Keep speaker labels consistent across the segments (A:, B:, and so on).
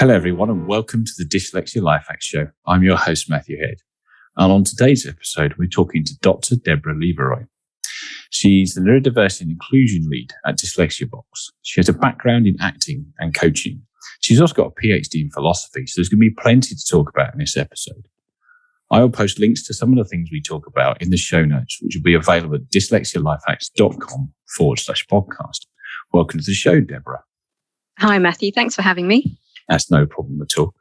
A: Hello everyone and welcome to the Dyslexia Life Hacks Show. I'm your host Matthew Head, and on today's episode we're talking to Dr. Deborah Leveroy. She's the Neurodiversity and Inclusion Lead at Dyslexia Box. She has a background in acting and coaching. She's also got a PHD in philosophy, so there's going to be plenty to talk about in this episode. I will post links to some of the things we talk about in the show notes, which will be available at dyslexialifehacks.com/podcast. Welcome to the show, Deborah.
B: Hi, Matthew. Thanks for having me.
A: That's no problem at all.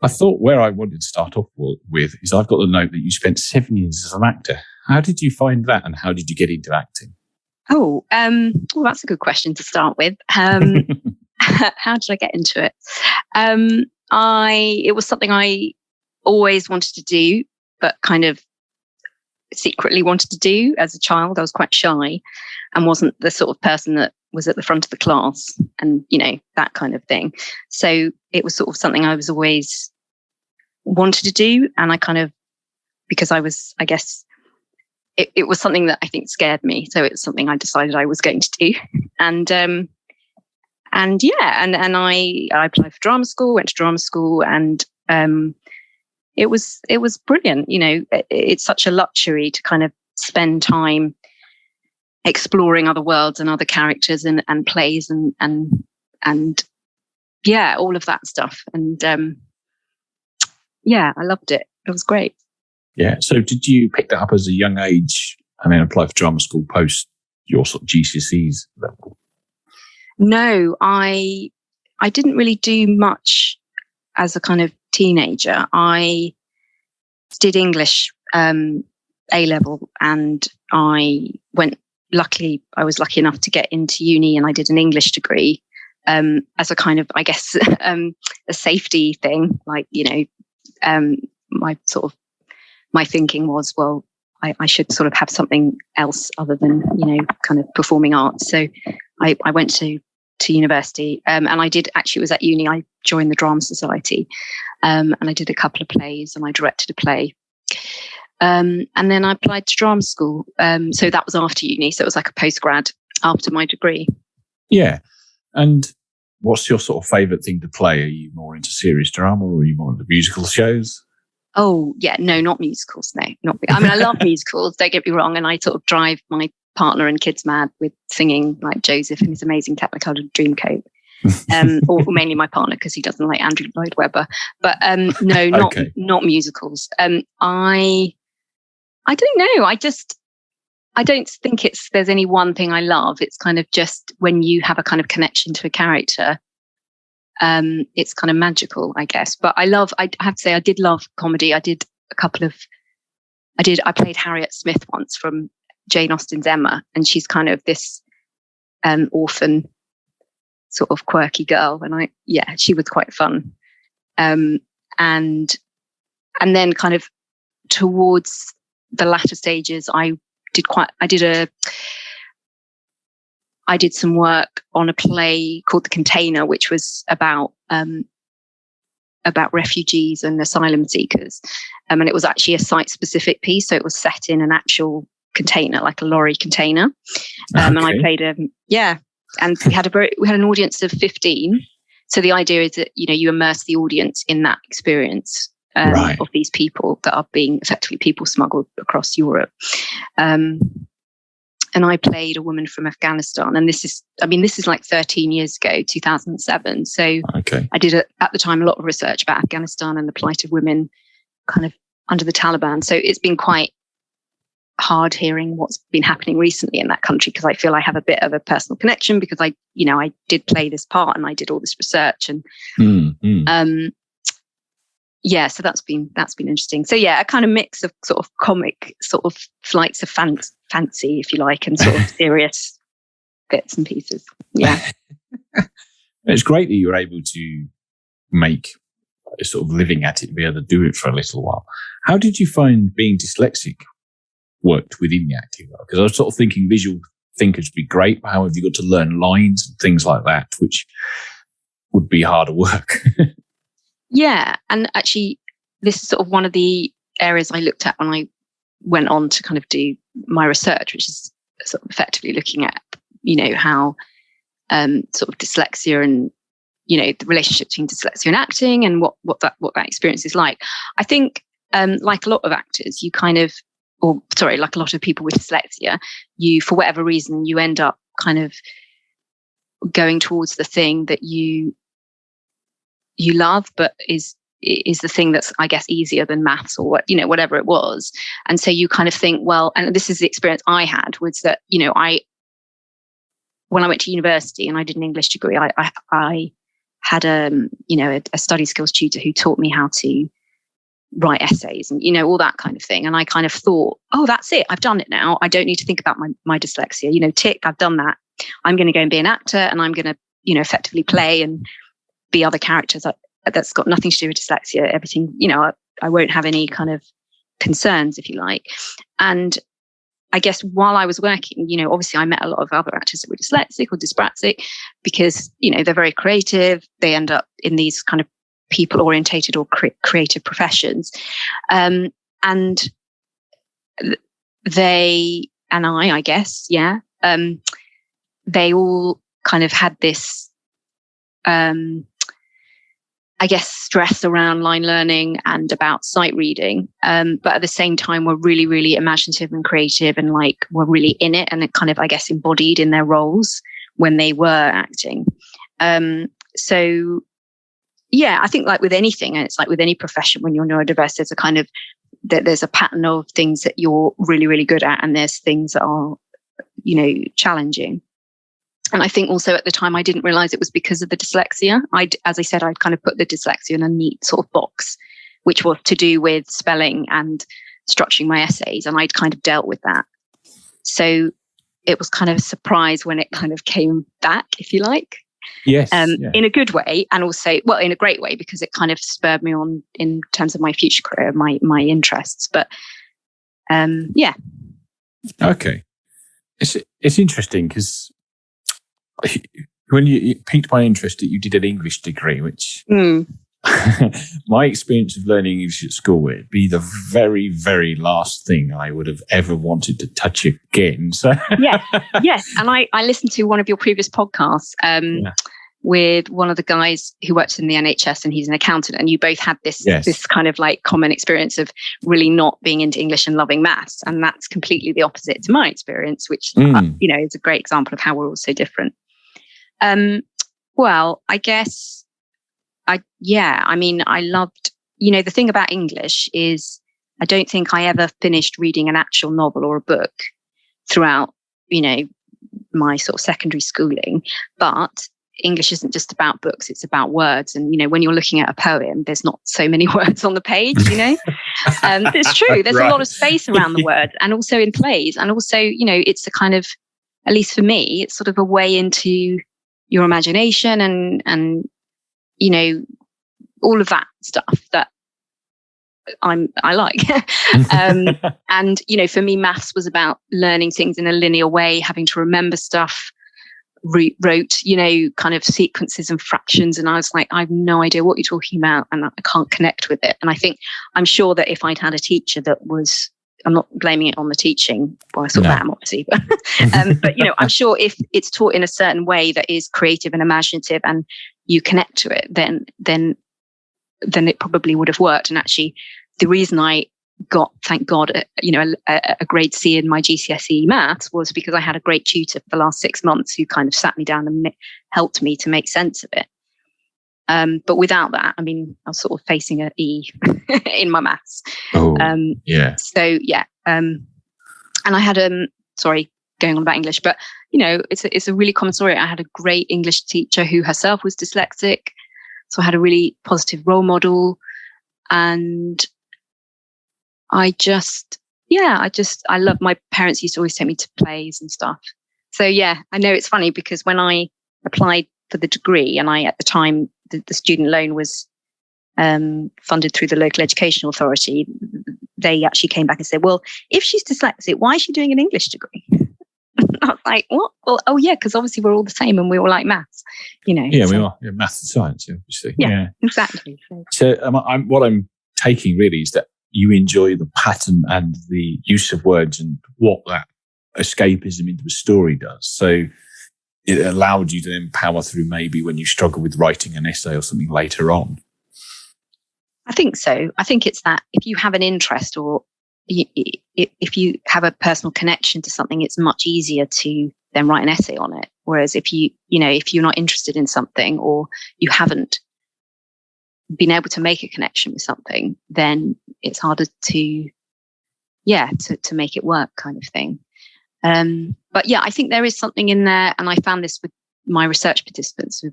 A: I thought where I wanted to start off with is I've got the note that you spent 7 years as an actor. How did you find that and how did you get into acting?
B: Well, that's a good question to start with. How did I get into it? It was something I always wanted to do, but kind of secretly wanted to do as a child. I was quite shy and wasn't the sort of person that was at the front of the class and, that kind of thing. So it was sort of something I was always wanted to do. And I kind of, because I was, I guess, it was something that I think scared me. So it was something I decided I was going to do. And I applied for drama school, went to drama school, and it was brilliant. It's such a luxury to kind of spend time exploring other worlds and other characters and plays and all of that stuff. And I loved it. It was great.
A: Yeah. So did you pick that up as a young age and then apply for drama school post your sort of GCSEs level?
B: No, I didn't really do much as a kind of teenager. I did English A-level, and I was lucky enough to get into uni, and I did an English degree as a kind of, I guess, a safety thing. My thinking was, well, I should sort of have something else other than, kind of performing arts. So I went to university, and I did actually, it was at uni, I joined the Drama Society, and I did a couple of plays and I directed a play. And then I applied to drama school. So that was after uni. So it was like a postgrad after my degree.
A: Yeah. And what's your sort of favourite thing to play? Are you more into serious drama or are you more into musical shows?
B: Oh, yeah. No, not musicals. No, I love musicals, don't get me wrong. And I sort of drive my partner and kids mad with singing like Joseph and his amazing Technicolor Dreamcoat. Or mainly my partner because he doesn't like Andrew Lloyd Webber. But no, not musicals. I don't know. I don't think there's any one thing I love. It's kind of just when you have a kind of connection to a character, it's kind of magical, I guess. But I have to say, I did love comedy. I played Harriet Smith once from Jane Austen's Emma, and she's kind of this orphan sort of quirky girl. And she was quite fun. And then kind of towards the latter stages, I did some work on a play called The Container, which was about refugees and asylum seekers. And it was actually a site-specific piece. So it was set in an actual container, like a lorry container. And I played and we had an audience of 15. So the idea is that, you immerse the audience in that experience of these people that are being effectively people smuggled across Europe. And I played a woman from Afghanistan. And this is like 13 years ago, 2007. So I did at the time a lot of research about Afghanistan and the plight of women kind of under the Taliban. So it's been quite hard hearing what's been happening recently in that country, because I feel I have a bit of a personal connection because I did play this part and I did all this research and so that's been interesting. So a kind of mix of sort of comic sort of flights of fancy, if you like, and sort of serious bits and pieces. Yeah.
A: It's great that you were able to make a sort of living at it and be able to do it for a little while. How did you find being dyslexic worked within the acting world? Because I was sort of thinking visual thinkers would be great, but how have you got to learn lines and things like that, which would be harder work?
B: Yeah. And actually, this is sort of one of the areas I looked at when I went on to kind of do my research, which is sort of effectively looking at, how sort of dyslexia and, the relationship between dyslexia and acting and what that experience is like. I think, like a lot of actors, like a lot of people with dyslexia, you, for whatever reason, you end up kind of going towards the thing that you love, but is the thing that's, I guess, easier than maths or whatever it was. And so you kind of think, well, and this is the experience I had, was that, when I went to university and I did an English degree, I had a study skills tutor who taught me how to write essays and, all that kind of thing. And I kind of thought, oh, that's it. I've done it now. I don't need to think about my dyslexia, tick, I've done that. I'm going to go and be an actor and I'm going to, effectively play and be other characters. That's got nothing to do with dyslexia. Everything, I won't have any kind of concerns, if you like. And I guess while I was working, obviously I met a lot of other actors that were dyslexic or dyspraxic because, they're very creative. They end up in these kind of people orientated or creative professions. And they and I guess, yeah, they all kind of had this, stress around line learning and about sight reading. But at the same time, were really, really imaginative and creative and were really in it and it kind of, embodied in their roles when they were acting. So yeah, I think like with anything, and it's like with any profession, when you're neurodiverse, there's a pattern of things that you're really, really good at. And there's things that are, challenging. And I think also at the time, I didn't realize it was because of the dyslexia. As I said, I'd kind of put the dyslexia in a neat sort of box, which was to do with spelling and structuring my essays. And I'd kind of dealt with that. So it was kind of a surprise when it kind of came back, if you like.
A: Yes.
B: In a good way. And also, well, in a great way, because it kind of spurred me on in terms of my future career, my interests. But yeah.
A: Okay. It's interesting because when you piqued my interest that you did an English degree, which my experience of learning English at school would be the very, very last thing I would have ever wanted to touch again. So
B: yes. And I listened to one of your previous podcasts with one of the guys who works in the NHS, and he's an accountant, and you both had this kind of like common experience of really not being into English and loving maths. And that's completely the opposite to my experience, which is a great example of how we're all so different. Well, I guess I loved, the thing about English is I don't think I ever finished reading an actual novel or a book throughout, my sort of secondary schooling. But English isn't just about books, it's about words. And, when you're looking at a poem, there's not so many words on the page, It's true. There's a lot of space around the words, and also in plays. And also, it's a kind of, at least for me, it's sort of a way into your imagination and all of that stuff that I like. And, for me, maths was about learning things in a linear way, having to remember stuff, wrote, kind of sequences and fractions. And I was like, I have no idea what you're talking about and I can't connect with it. And I'm sure that if I'd had a teacher that was, I'm not blaming it on the teaching. Well, I sort of am, obviously. But, I'm sure if it's taught in a certain way that is creative and imaginative and you connect to it, then it probably would have worked. And actually, the reason I got, thank God, a grade C in my GCSE maths was because I had a great tutor for the last 6 months who kind of sat me down and helped me to make sense of it. But without that, I was sort of facing an E in my maths.
A: Oh, yeah.
B: So, yeah. And I had, sorry, going on about English, but, it's a really common story. I had a great English teacher who herself was dyslexic. So I had a really positive role model. And I love, my parents used to always take me to plays and stuff. So, yeah, I know it's funny because when I applied for the degree, and at the time, the student loan was funded through the local education authority, they actually came back and said, well, if she's dyslexic, why is she doing an English degree? I was like, what? Well, oh yeah, because obviously we're all the same and we all like maths, Yeah,
A: we are. Yeah, maths and science, obviously.
B: Yeah. Exactly.
A: So what I'm taking really is that you enjoy the pattern and the use of words and what that escapism into a story does. So it allowed you to then power through maybe when you struggle with writing an essay or something later on?
B: I think so. I think it's that if you have an interest or if you have a personal connection to something, it's much easier to then write an essay on it. Whereas if if you're not interested in something or you haven't been able to make a connection with something, then it's harder to make it work, kind of thing. But yeah, I think there is something in there, and I found this with my research participants in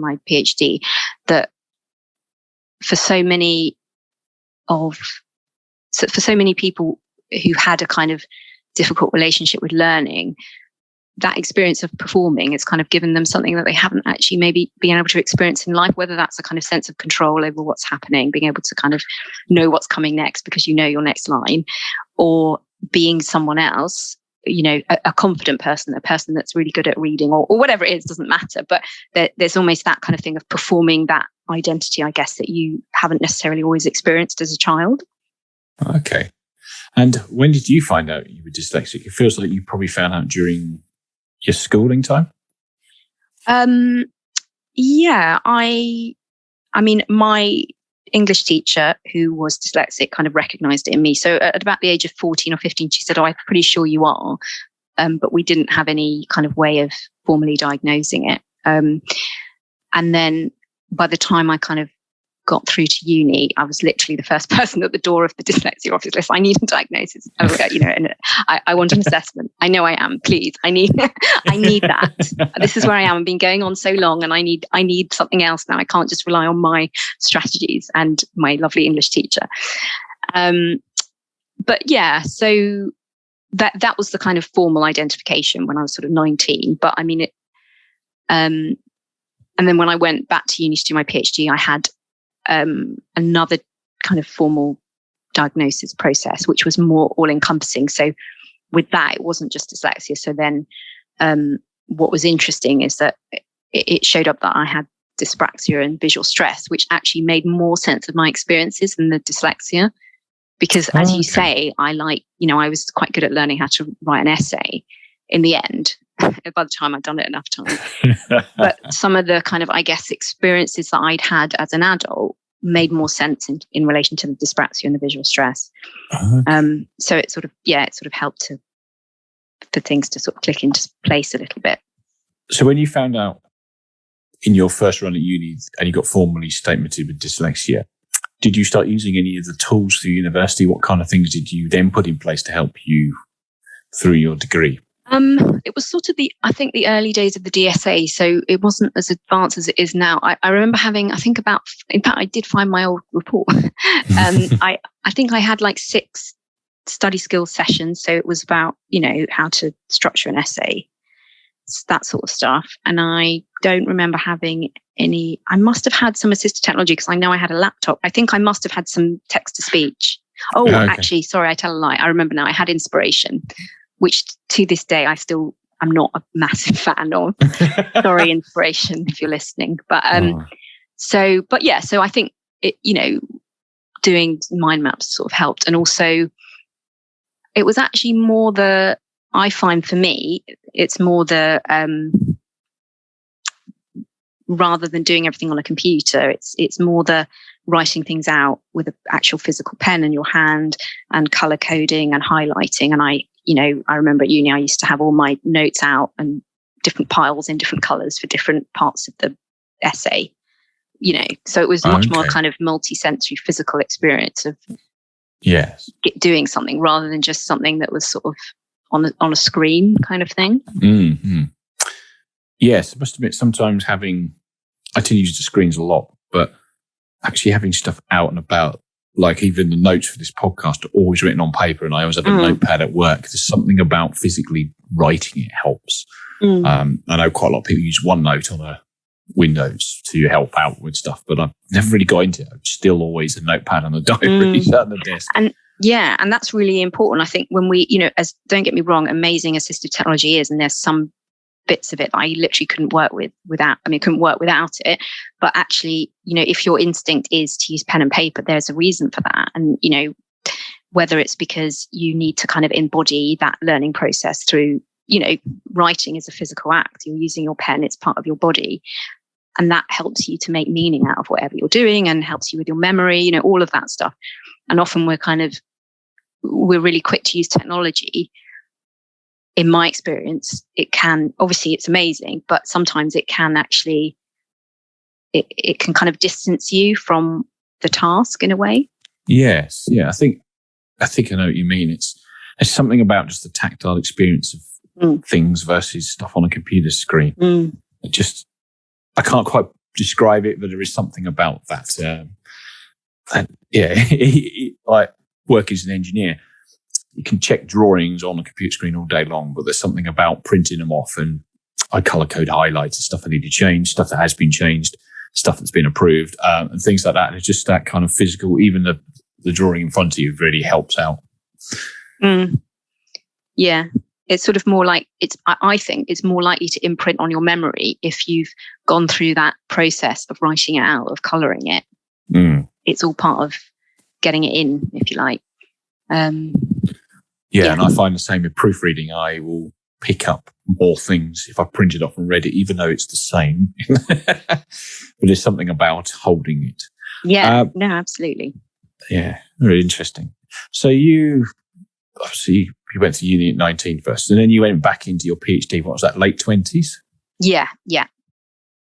B: my PhD, that for so many people who had a kind of difficult relationship with learning, that experience of performing has kind of given them something that they haven't actually maybe been able to experience in life, whether that's a kind of sense of control over what's happening, being able to kind of know what's coming next because you know your next line, or being someone else, a confident person, a person that's really good at reading or whatever it is, doesn't matter. But there's almost that kind of thing of performing that identity, I guess, that you haven't necessarily always experienced as a child.
A: Okay. And when did you find out you were dyslexic? It feels like you probably found out during your schooling time.
B: Yeah, I mean, my English teacher, who was dyslexic, kind of recognized it in me. So at about the age of 14 or 15, she said, "Oh, I'm pretty sure you are." But we didn't have any kind of way of formally diagnosing it. And then by the time I kind of got through to uni, I was literally the first person at the door of the dyslexia office list. I need a diagnosis, and I want an assessment. I know I am. Please, I need that. This is where I am. I've been going on so long, and I need something else now. I can't just rely on my strategies and my lovely English teacher. But yeah, so that was the kind of formal identification when I was sort of 19. But I mean it. And then when I went back to uni to do my PhD, I had another kind of formal diagnosis process, which was more all-encompassing. So with that, it wasn't just dyslexia. So then what was interesting is that it showed up that I had dyspraxia and visual stress, which actually made more sense of my experiences than the dyslexia. Because as you say, I was quite good at learning how to write an essay in the end, by the time I'd done it enough times. But some of the kind of, I guess, experiences that I'd had as an adult made more sense in relation to the dyspraxia and the visual stress. So it sort of helped for things to sort of click into place a little bit.
A: So when you found out in your first run at uni and you got formally statemented with dyslexia, did you start using any of the tools through university? What kind of things did you then put in place to help you through your degree?
B: It was sort of the early days of the DSA, so it wasn't as advanced as it is now. I remember having, in fact, I did find my old report. I think I had like 6 study skills sessions. So it was about, how to structure an essay, that sort of stuff. And I don't remember having any. I must have had some assistive technology because I know I had a laptop. I think I must have had some text to speech. Actually, sorry, I tell a lie. I remember now. I had Inspiration, which to this day I'm not a massive fan of. Sorry, Inspiration, if you're listening. But so I think it, doing mind maps sort of helped, and also it was actually more I find for me, it's more rather than doing everything on a computer, it's more the writing things out with an actual physical pen in your hand and color coding and highlighting. And I remember at uni, I used to have all my notes out and different piles in different colors for different parts of the essay, so it was much more kind of multi-sensory physical experience of doing something rather than just something that was sort of on a screen kind of thing.
A: Mm-hmm. Yes, I must admit, sometimes I tend to use the screens a lot, but actually having stuff out and about, like even the notes for this podcast are always written on paper, and I always have a notepad at work. There's something about physically writing it helps. I know quite a lot of people use OneNote on a Windows to help out with stuff, but I've never really got into it. I'm still always a notepad on a diary sat on the desk.
B: And that's really important. I think when we, as don't get me wrong, amazing assistive technology is, and there's some bits of it that I literally couldn't work without it. But actually, if your instinct is to use pen and paper, there's a reason for that. And, whether it's because you need to kind of embody that learning process through, writing is a physical act. You're using your pen, it's part of your body. And that helps you to make meaning out of whatever you're doing and helps you with your memory, all of that stuff. And often we're really quick to use technology. In my experience, obviously it's amazing, but sometimes it can actually, it can kind of distance you from the task in a way.
A: Yes. Yeah. I think I know what you mean. It's something about just the tactile experience of things versus stuff on a computer screen. I can't quite describe it, but there is something about that. Like work as an engineer, you can check drawings on a computer screen all day long, but there's something about printing them off, and I color code highlights and stuff I need to change, stuff that has been changed, stuff that's been approved, and things like that. It's just that kind of physical, even the drawing in front of you really helps out.
B: Yeah. It's sort of more like I think it's more likely to imprint on your memory if you've gone through that process of writing it out, of colouring it. It's all part of getting it in, if you like. And I find the same with proofreading. I will pick up more things if I print it off and read it, even though it's the same. But there's something about holding it. Yeah, no, absolutely.
A: Yeah, very interesting. So you went to uni at 19 first, and then you went back into your PhD. What was that, late 20s?
B: Yeah.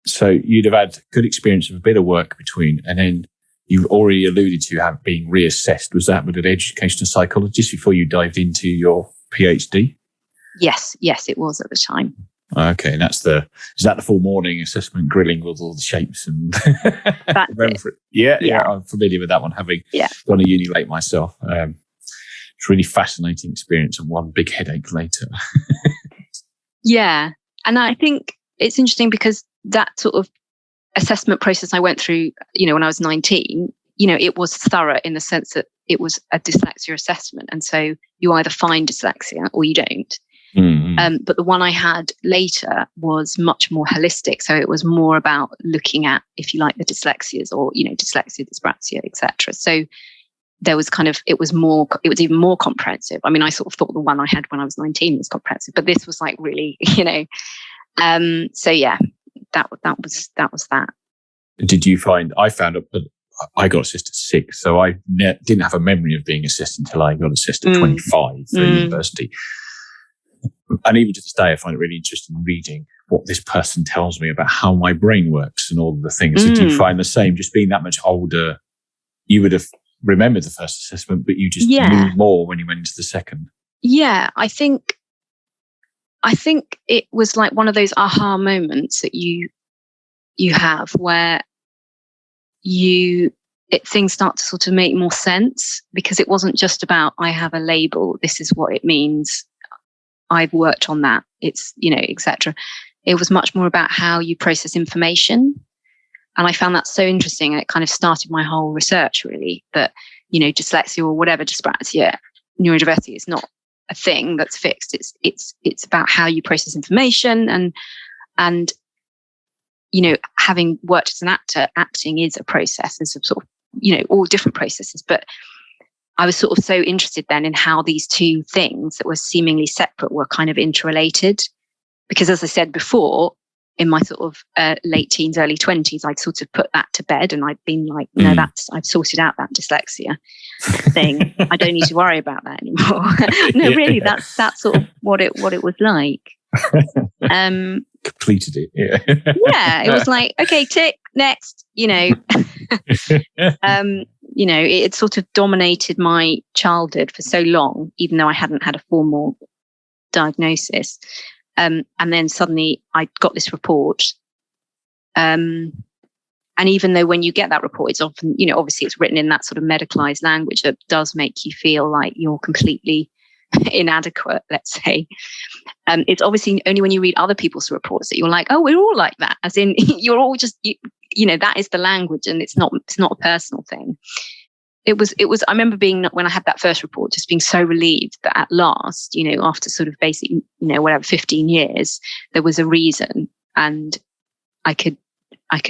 A: So you'd have had good experience of a bit of work between, and then you already alluded to being reassessed. Was that with an educational psychologist before you dived into your PhD? Yes,
B: it was at the time.
A: Okay, and is that the full morning assessment grilling with all the shapes and
B: That's it.
A: Yeah, I'm familiar with that one, having gone to uni late myself. It's a really fascinating experience and one big headache later.
B: Yeah. And I think it's interesting because that sort of assessment process I went through, when I was 19, it was thorough in the sense that it was a dyslexia assessment. And so you either find dyslexia or you don't. But the one I had later was much more holistic. So it was more about looking at, if you like, the dyslexias or, dyslexia, dyspraxia, etc. So there was it was even more comprehensive. I mean, I sort of thought the one I had when I was 19 was comprehensive, but this was like really, so yeah, that was that.
A: Did you find, I found out that I got assessed at 6, so I didn't have a memory of being assessed until I got assessed at 25 for university. And even to this day, I find it really interesting reading what this person tells me about how my brain works and all of the things. Did you find the same, just being that much older, you would have remembered the first assessment, but you just knew more when you went into the second? Yeah,
B: I think it was like one of those aha moments that you have where things start to sort of make more sense, because it wasn't just about, I have a label, this is what it means, I've worked on that, it's, etc. It was much more about how you process information. And I found that so interesting. And it kind of started my whole research, really, that, dyslexia or whatever dyspraxia, neurodiversity is not a thing that's fixed. It's about how you process information. And having worked as an actor, acting is a process. There's sort of, all different processes. But I was sort of so interested then in how these two things that were seemingly separate were kind of interrelated. Because as I said before, in my sort of late teens, early 20s, I'd sort of put that to bed, and I'd been like, no, I've sorted out that dyslexia thing. I don't need to worry about that anymore. No, really, that's sort of what it was like.
A: Completed it. Yeah.
B: Yeah, it was like, okay, tick, next. It sort of dominated my childhood for so long, even though I hadn't had a formal diagnosis. And then suddenly I got this report. And even though when you get that report, it's often, obviously it's written in that sort of medicalized language that does make you feel like you're completely inadequate, let's say. It's obviously only when you read other people's reports that you're like, oh, we're all like that. As in, you're all just, that is the language, and it's not a personal thing. It was, I remember when I had that first report, just being so relieved that at last, after sort of basically, 15 years, there was a reason, and I could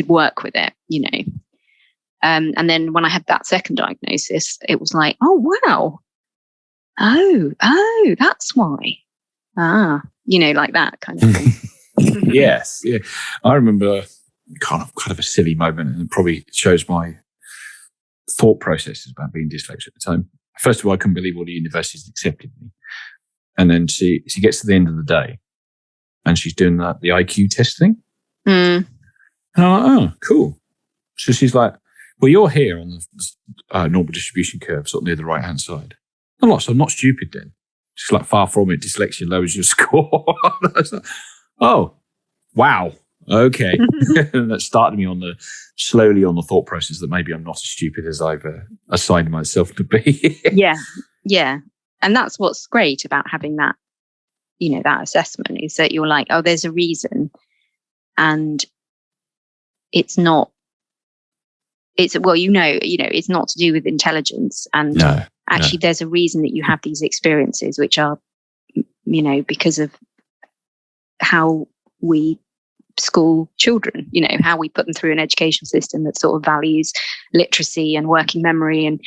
B: work with it, and then when I had that second diagnosis, it was like, oh, wow. Oh, that's why. like that kind of thing.
A: Yes. Yeah. I remember kind of a silly moment, and it probably shows my thought processes about being dyslexic at the time. First of all, I couldn't believe all the universities accepted me. And then she gets to the end of the day and she's doing the IQ test thing.
B: Mm.
A: And I'm like, oh, cool. So she's like, well, you're here on the normal distribution curve, sort of near the right-hand side. I'm like, so I'm not stupid then. She's like, far from it, dyslexia lowers your score. I was like, oh, wow. Okay. And that started me slowly on the thought process that maybe I'm not as stupid as I've assigned myself to be.
B: Yeah. And that's what's great about having that, that assessment, is that you're like, oh, there's a reason. And it's not, it's not to do with intelligence. And actually there's a reason that you have these experiences, which are, because of how we school children, how we put them through an educational system that sort of values literacy and working memory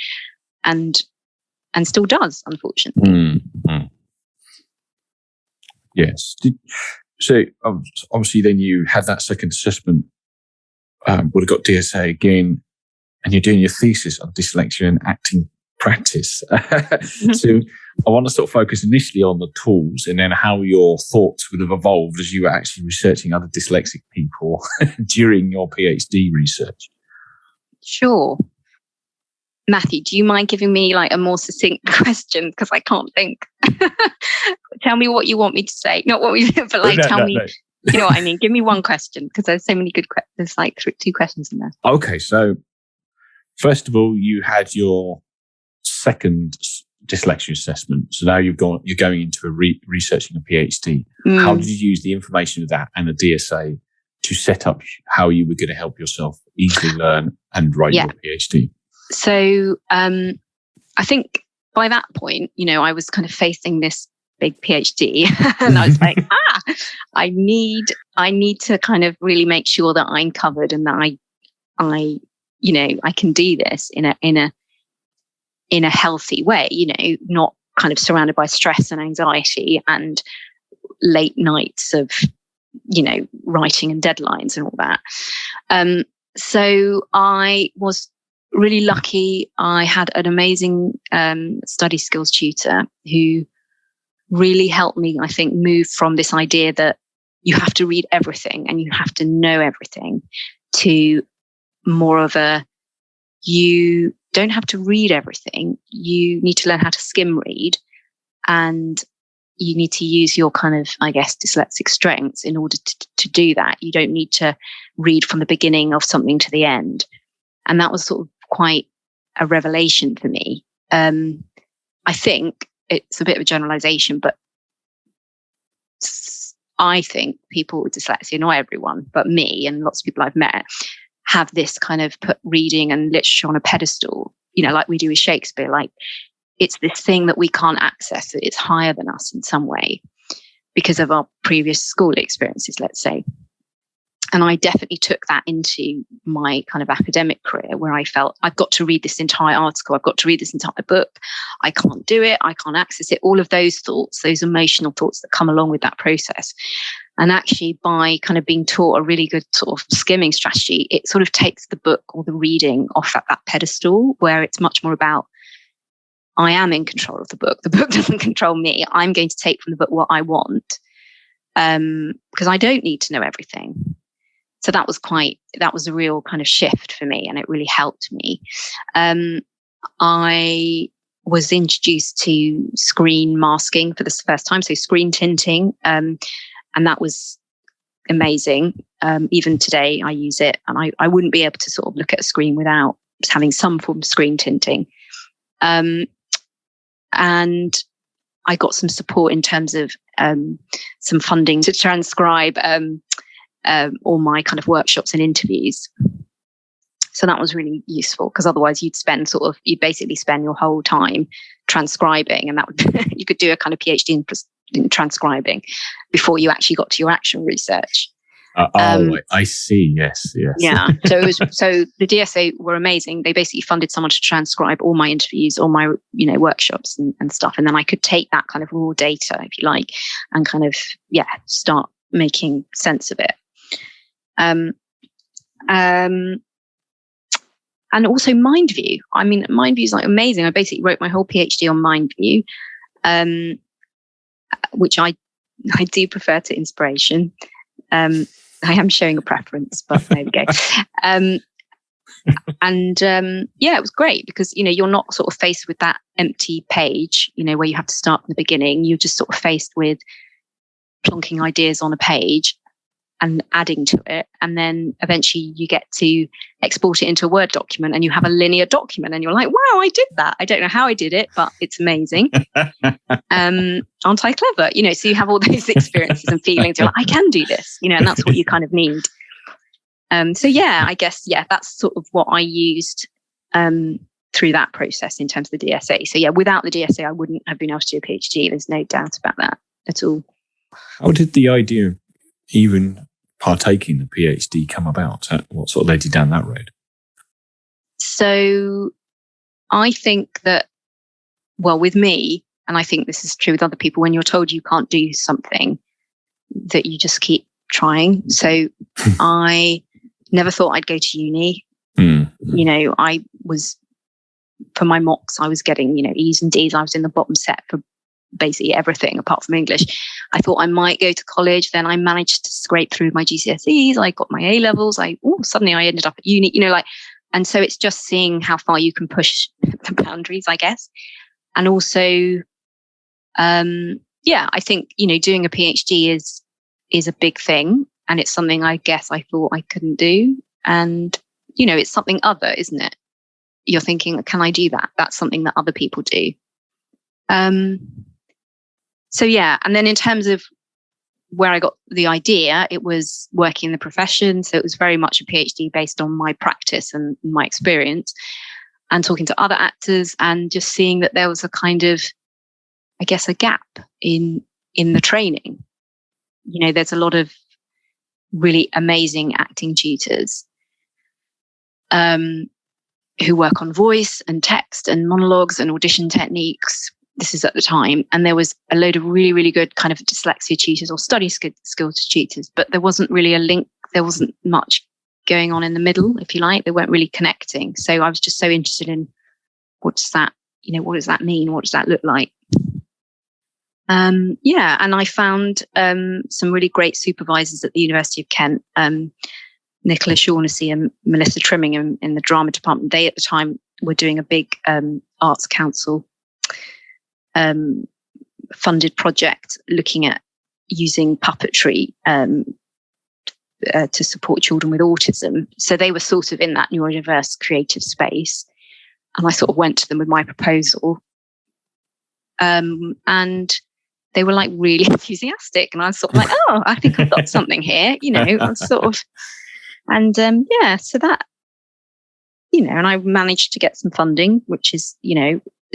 B: and still does, unfortunately.
A: Mm-hmm. Yes. So obviously then you had that second assessment, would have got DSA again, and you're doing your thesis on dyslexia and acting practice. So I want to sort of focus initially on the tools and then how your thoughts would have evolved as you were actually researching other dyslexic people during your PhD research.
B: Sure. Matthew, do you mind giving me like a more succinct question? Because I can't think. Tell me what you want me to say. Not what we do, but tell me. No. You know what I mean? Give me one question, because there's so many good questions. There's like 2 questions in there.
A: Okay, so first of all, you had your second dyslexia assessment. So now you're going into researching a PhD. How did you use the information of that and the DSA to set up how you were going to help yourself easily learn and write your PhD? So
B: I think by that point, I was kind of facing this big PhD and I was like, I need to kind of really make sure that I'm covered and that I can do this in a healthy way, not kind of surrounded by stress and anxiety and late nights of, writing and deadlines and all that. So I was really lucky. I had an amazing study skills tutor who really helped me, I think, move from this idea that you have to read everything and you have to know everything to more of you don't have to read everything. You need to learn how to skim read, and you need to use your kind of, I guess, dyslexic strengths in order to do that. You don't need to read from the beginning of something to the end. And that was sort of quite a revelation for me. I think it's a bit of a generalization, but I think people with dyslexia, not everyone, but me and lots of people I've met, have this kind of put reading and literature on a pedestal, like we do with Shakespeare. Like it's this thing that we can't access, that it's higher than us in some way because of our previous school experiences, let's say. And I definitely took that into my kind of academic career, where I felt I've got to read this entire article. I've got to read this entire book. I can't do it. I can't access it. All of those thoughts, those emotional thoughts that come along with that process. And actually, by kind of being taught a really good sort of skimming strategy, it sort of takes the book or the reading off at that pedestal, where it's much more about, I am in control of the book. The book doesn't control me. I'm going to take from the book what I want, because I don't need to know everything. So that was a real kind of shift for me, and it really helped me. I was introduced to screen masking for the first time, so screen tinting, and that was amazing. Even today, I use it, and I wouldn't be able to sort of look at a screen without having some form of screen tinting. And I got some support in terms of some funding to transcribe all my kind of workshops and interviews. So that was really useful, because otherwise you'd basically spend your whole time transcribing, and that would you could do a kind of PhD in transcribing before you actually got to your actual research.
A: I see. Yes.
B: Yeah. So the DSA were amazing. They basically funded someone to transcribe all my interviews, all my, workshops and stuff. And then I could take that kind of raw data, if you like, and kind of, start making sense of it. And also MindView. I mean, MindView is like amazing. I basically wrote my whole PhD on MindView, which I do prefer to inspiration. I am showing a preference, but there we go. It was great because, you're not sort of faced with that empty page, where you have to start from the beginning. You're just sort of faced with plonking ideas on a page and adding to it. And then eventually you get to export it into a Word document and you have a linear document and you're like, wow, I did that. I don't know how I did it, but it's amazing. Aren't I clever? So you have all those experiences and feelings. You're like, I can do this, and that's what you kind of need. I guess, that's sort of what I used through that process in terms of the DSA. So without the DSA, I wouldn't have been able to do a PhD. There's no doubt about that at all.
A: How did the idea of even partaking in the PhD come about? What sort of led you down that road?
B: So I think that, with me, and I think this is true with other people, when you're told you can't do something, that you just keep trying. So I never thought I'd go to uni. I was, for my mocks, I was getting, E's and D's. I was in the bottom set for basically everything apart from English. I thought I might go to college. Then I managed to scrape through my GCSEs. I got my A levels. Suddenly I ended up at uni, and so it's just seeing how far you can push the boundaries, I guess. And also, I think, doing a PhD is a big thing. And it's something I guess I thought I couldn't do. And, it's something other, isn't it? You're thinking, can I do that? That's something that other people do. And then in terms of where I got the idea, it was working in the profession. So it was very much a PhD based on my practice and my experience and talking to other actors and just seeing that there was a kind of, I guess, a gap in the training. There's a lot of really amazing acting tutors who work on voice and text and monologues and audition techniques. This is at the time. And there was a load of really, really good kind of dyslexia tutors or study skills tutors, but there wasn't really a link. There wasn't much going on in the middle, if you like. They weren't really connecting. So I was just so interested in what does that mean? What does that look like? And I found some really great supervisors at the University of Kent, Nicola Shaughnessy and Melissa Trimming in the drama department. They at the time were doing a big Arts Council funded project looking at using puppetry to support children with autism. So they were sort of in that neurodiverse creative space. And I sort of went to them with my proposal. And they were like really enthusiastic. And I was sort of like, oh, I think I've got something here, sort of. And so that, and I managed to get some funding, which is,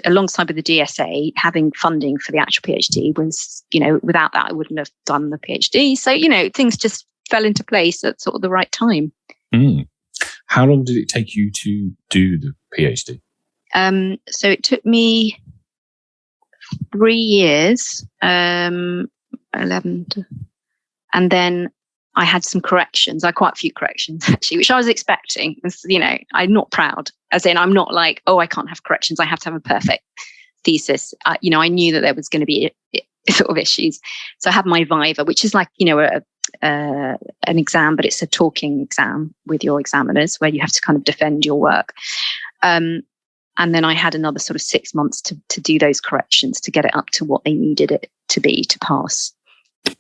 B: alongside with the DSA, having funding for the actual PhD was, without that, I wouldn't have done the PhD. So, things just fell into place at sort of the right time.
A: How long did it take you to do the PhD?
B: So it took me 3 years, 11, and then I had some corrections. I had quite a few corrections, actually, which I was expecting. I'm not proud. As in, I'm not like, oh, I can't have corrections. I have to have a perfect thesis. I knew that there was going to be sort of issues. So I had my Viva, which is like, an exam, but it's a talking exam with your examiners where you have to kind of defend your work. And then I had another sort of 6 months to do those corrections to get it up to what they needed it to be to pass.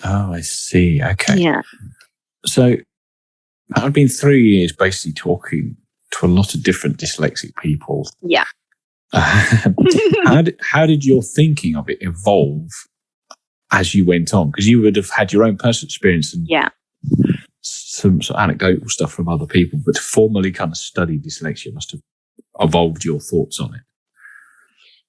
A: Oh, I see. Okay.
B: Yeah.
A: So I've been 3 years basically talking to a lot of different dyslexic people.
B: Yeah.
A: How did your thinking of it evolve as you went on? Because you would have had your own personal experience and some sort of anecdotal stuff from other people, but to formally kind of study dyslexia must have evolved your thoughts on it.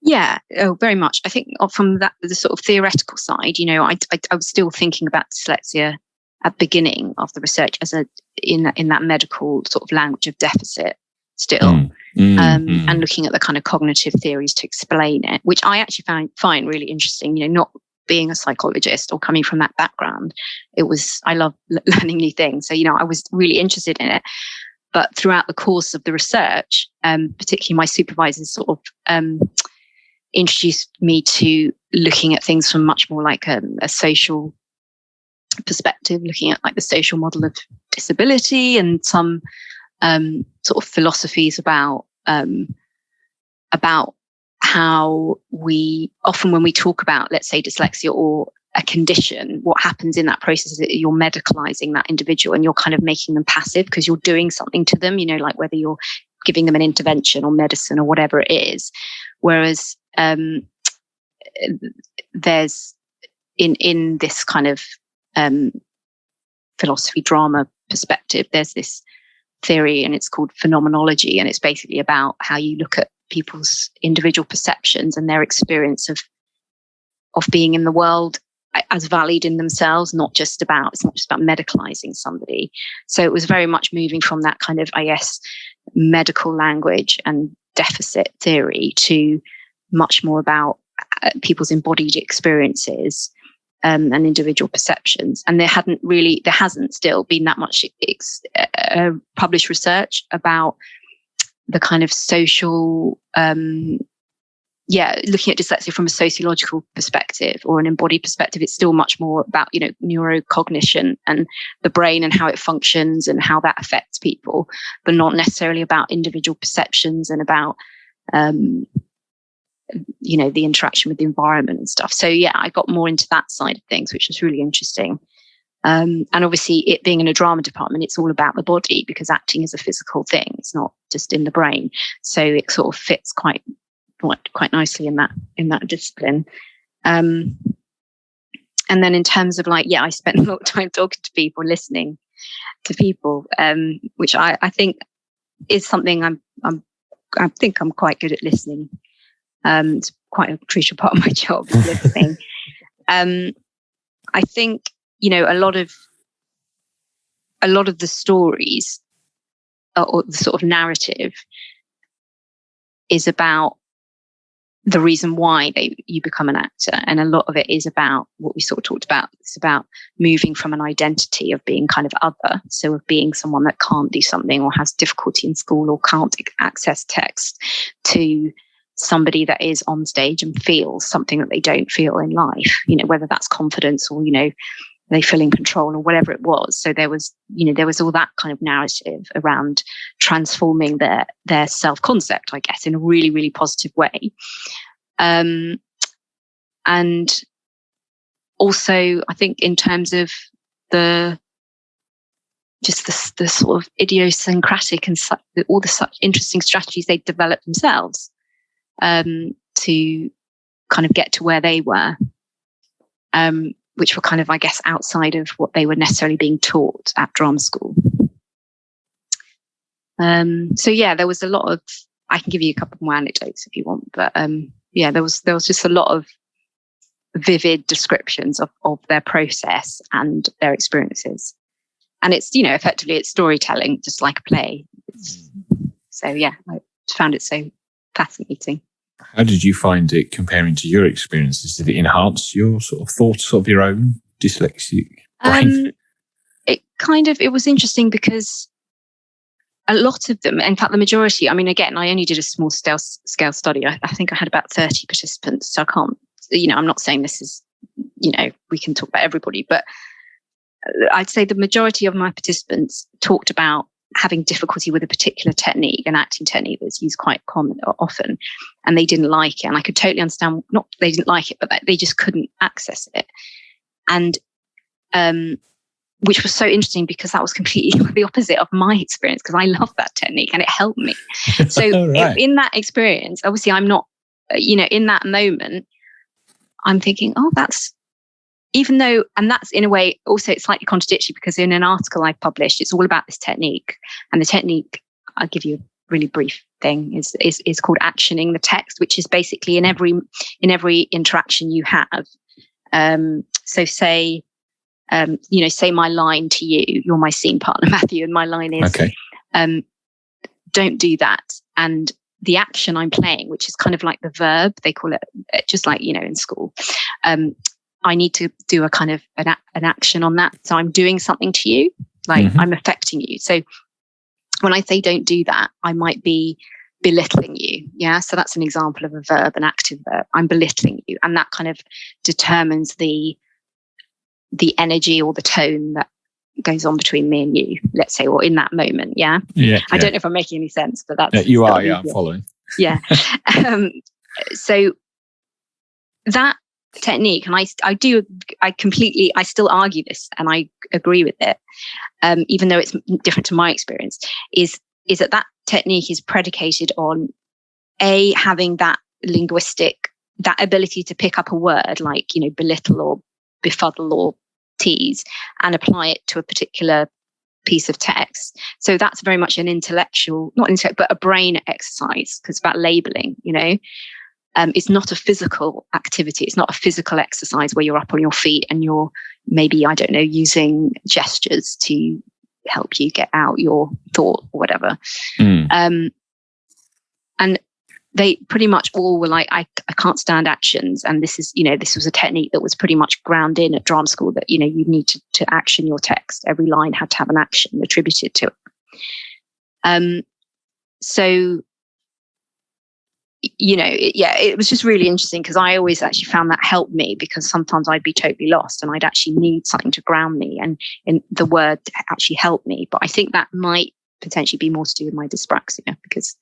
B: Yeah, very much. I think from the sort of theoretical side, I was still thinking about dyslexia at the beginning of the research as in that medical sort of language of deficit still, and looking at the kind of cognitive theories to explain it, which I actually find really interesting. Not being a psychologist or coming from that background, I love learning new things. So, I was really interested in it. But throughout the course of the research, particularly my supervisors sort of introduced me to looking at things from much more like a social perspective, looking at like the social model of disability and some sort of philosophies about how we often, when we talk about, let's say, dyslexia or a condition, what happens in that process is that you're medicalizing that individual and you're kind of making them passive because you're doing something to them, like whether you're giving them an intervention or medicine or whatever it is. Whereas there's in this kind of philosophy drama perspective, there's this theory and it's called phenomenology, and it's basically about how you look at people's individual perceptions and their experience of being in the world as valid in themselves, it's not just about medicalizing somebody. So it was very much moving from that kind of, I guess, medical language and deficit theory to much more about people's embodied experiences and individual perceptions. And there hasn't still been that much published research about the kind of social, looking at dyslexia from a sociological perspective or an embodied perspective. It's still much more about, neurocognition and the brain and how it functions and how that affects people, but not necessarily about individual perceptions and about, the interaction with the environment and stuff. So I got more into that side of things, which was really interesting. And obviously it being in a drama department, it's all about the body because acting is a physical thing. It's not just in the brain. So it sort of fits quite nicely in that discipline. And then in terms of I spent a lot of time talking to people, listening to people, which I think is something I think I'm quite good at listening. It's quite a crucial part of my job, is listening. I think, a lot of the stories or the sort of narrative is about the reason why you become an actor. And a lot of it is about what we sort of talked about. It's about moving from an identity of being kind of other. So of being someone that can't do something or has difficulty in school or can't access text, to somebody that is on stage and feels something that they don't feel in life, whether that's confidence or, they feel in control or whatever it was. So there was all that kind of narrative around transforming their self-concept, I guess, in a really, really positive way. And also, I think in terms of the sort of idiosyncratic and all the such interesting strategies they developed themselves to kind of get to where they were, which were kind of, I guess, outside of what they were necessarily being taught at drama school. There was a lot of, I can give you a couple more anecdotes if you want, but there was just a lot of vivid descriptions of their process and their experiences. And it's, effectively it's storytelling, just like a play. I found it so fascinating.
A: How did you find it comparing to your experiences? Did it enhance your sort of thoughts of your own dyslexic brain?
B: It was interesting because a lot of them, in fact, the majority, I mean, again, I only did a small scale study. I think I had about 30 participants. So I can't, I'm not saying this is, we can talk about everybody, but I'd say the majority of my participants talked about having difficulty with a particular technique, an acting technique that's used quite often, and they didn't like it. And I could totally understand, not they didn't like it, but they just couldn't access it. And which was so interesting because that was completely the opposite of my experience, because I love that technique and it helped me. So right. In that experience, obviously I'm not, in that moment, I'm thinking, oh, that's, even though, and that's in a way also it's slightly contradictory, because in an article I published, it's all about this technique. And the technique, I'll give you a really brief thing, is called actioning the text, which is basically in every interaction you have. So say say my line to you, you're my scene partner, Matthew, and my line is, don't do that. And the action I'm playing, which is kind of like the verb, they call it, just like, in school. I need to do a kind of an action on that. So I'm doing something to you, like I'm affecting you. So when I say don't do that, I might be belittling you. Yeah. So that's an example of a verb, an active verb. I'm belittling you. And that kind of determines the energy or the tone that goes on between me and you, let's say, or in that moment. Yeah. I don't know if I'm making any sense, but that's
A: you are. Yeah, I'm following.
B: Yeah. So that technique, and I still argue this, and I agree with it, even though it's different to my experience, is that technique is predicated on having that linguistic, that ability to pick up a word like, belittle or befuddle or tease and apply it to a particular piece of text. So that's very much an intellectual, not intellect, but a brain exercise, because it's about labeling, it's not a physical activity. It's not a physical exercise where you're up on your feet and you're maybe, I don't know, using gestures to help you get out your thought or whatever. And they pretty much all were like, I can't stand actions. And this is, this was a technique that was pretty much ground in at drama school, that, you need to action your text. Every line had to have an action attributed to it. So, it was just really interesting, because I always actually found that helped me, because sometimes I'd be totally lost and I'd actually need something to ground me, and the word actually helped me. But I think that might potentially be more to do with my dyspraxia, because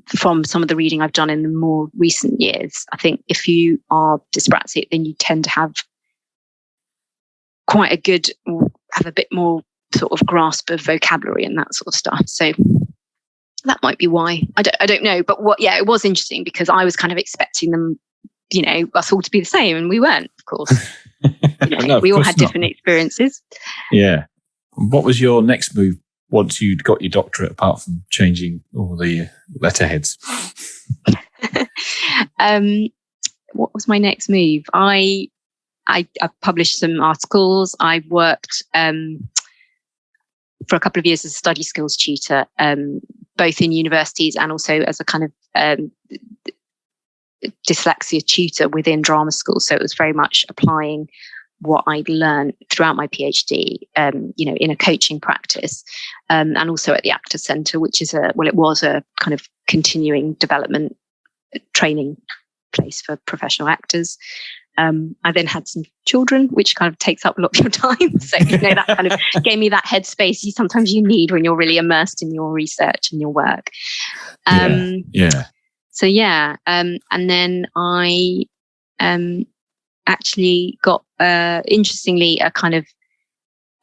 B: from some of the reading I've done in the more recent years, I think if you are dyspraxic, then you tend to have have a bit more sort of grasp of vocabulary and that sort of stuff. So that might be why. I don't know. But it was interesting, because I was kind of expecting them, us all to be the same, and we weren't, of course. We all had different experiences.
A: Yeah. What was your next move once you'd got your doctorate, apart from changing all the letterheads?
B: What was my next move? I published some articles. I worked for a couple of years as a study skills tutor, both in universities and also as a kind of dyslexia tutor within drama school. So it was very much applying what I'd learned throughout my PhD, in a coaching practice, and also at the Actors Centre, which is it was a kind of continuing development training place for professional actors. I then had some children, which kind of takes up a lot of your time. So, that kind of gave me that headspace sometimes you need when you're really immersed in your research and your work. So, and then I actually got, interestingly, a kind of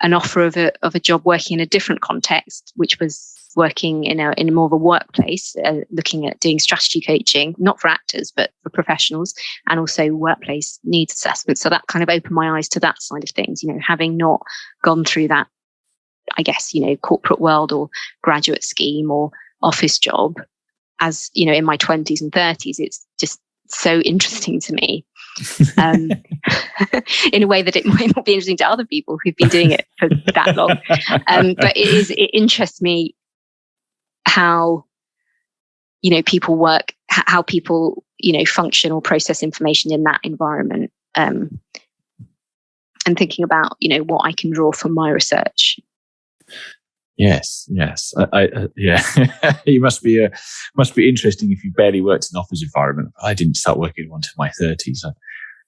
B: an offer of a job working in a different context, which was working in more of a workplace, looking at doing strategy coaching, not for actors, but for professionals, and also workplace needs assessment. So that kind of opened my eyes to that side of things, having not gone through that, I guess, corporate world or graduate scheme or office job as, in my 20s and 30s. It's just so interesting to me. In a way that it might not be interesting to other people who've been doing it for that long. But it interests me how, people work, how people, function or process information in that environment. And thinking about, what I can draw from my research.
A: Yes. You must be interesting if you barely worked in an office environment. I didn't start working until my 30s.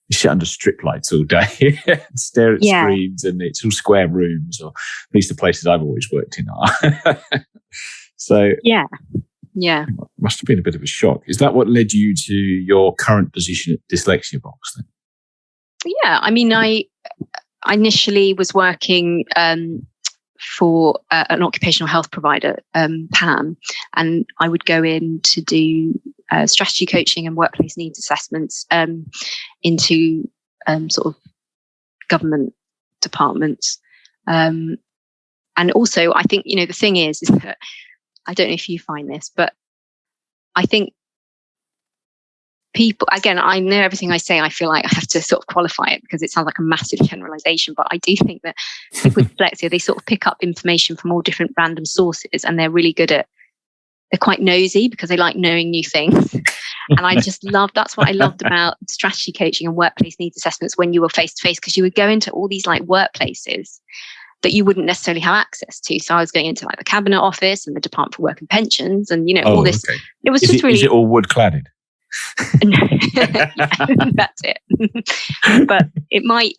A: You sit under strip lights all day and stare at screens, and it's all square rooms, or at least the places I've always worked in are. So
B: yeah,
A: must have been a bit of a shock. Is that what led you to your current position at Dyslexia Box then?
B: Yeah, I mean, I initially was working for an occupational health provider, PAM, and I would go in to do strategy coaching and workplace needs assessments into sort of government departments. And also, I think, the thing is that, I don't know if you find this, but I think people, again, I know everything I say, I feel like I have to sort of qualify it because it sounds like a massive generalization, but I do think that people with dyslexia, they sort of pick up information from all different random sources, and they're really good at, they're quite nosy because they like knowing new things. And I just that's what I loved about strategy coaching and workplace needs assessments when you were face to face, because you would go into all these like workplaces that you wouldn't necessarily have access to. So I was going into like the Cabinet Office and the Department for Work and Pensions and, all this. Okay. It was just really...
A: Is it all wood cladded?
B: That's it. But it might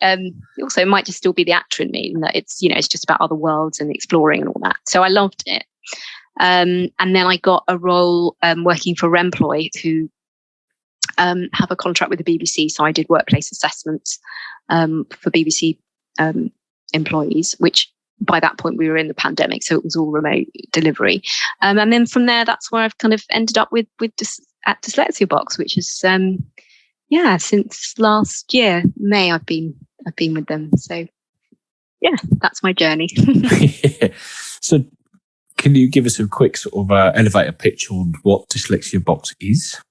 B: also it might just still be the actor in me, and that it's it's just about other worlds and exploring and all that. So I loved it. And then I got a role working for Remploy, who have a contract with the BBC. So I did workplace assessments for BBC employees, which by that point we were in the pandemic, so it was all remote delivery. And then from there, that's where I've kind of ended up at Dyslexia Box, which is since last year May I've been with them. So yeah, that's my journey.
A: So can you give us a quick sort of elevator pitch on what Dyslexia Box is?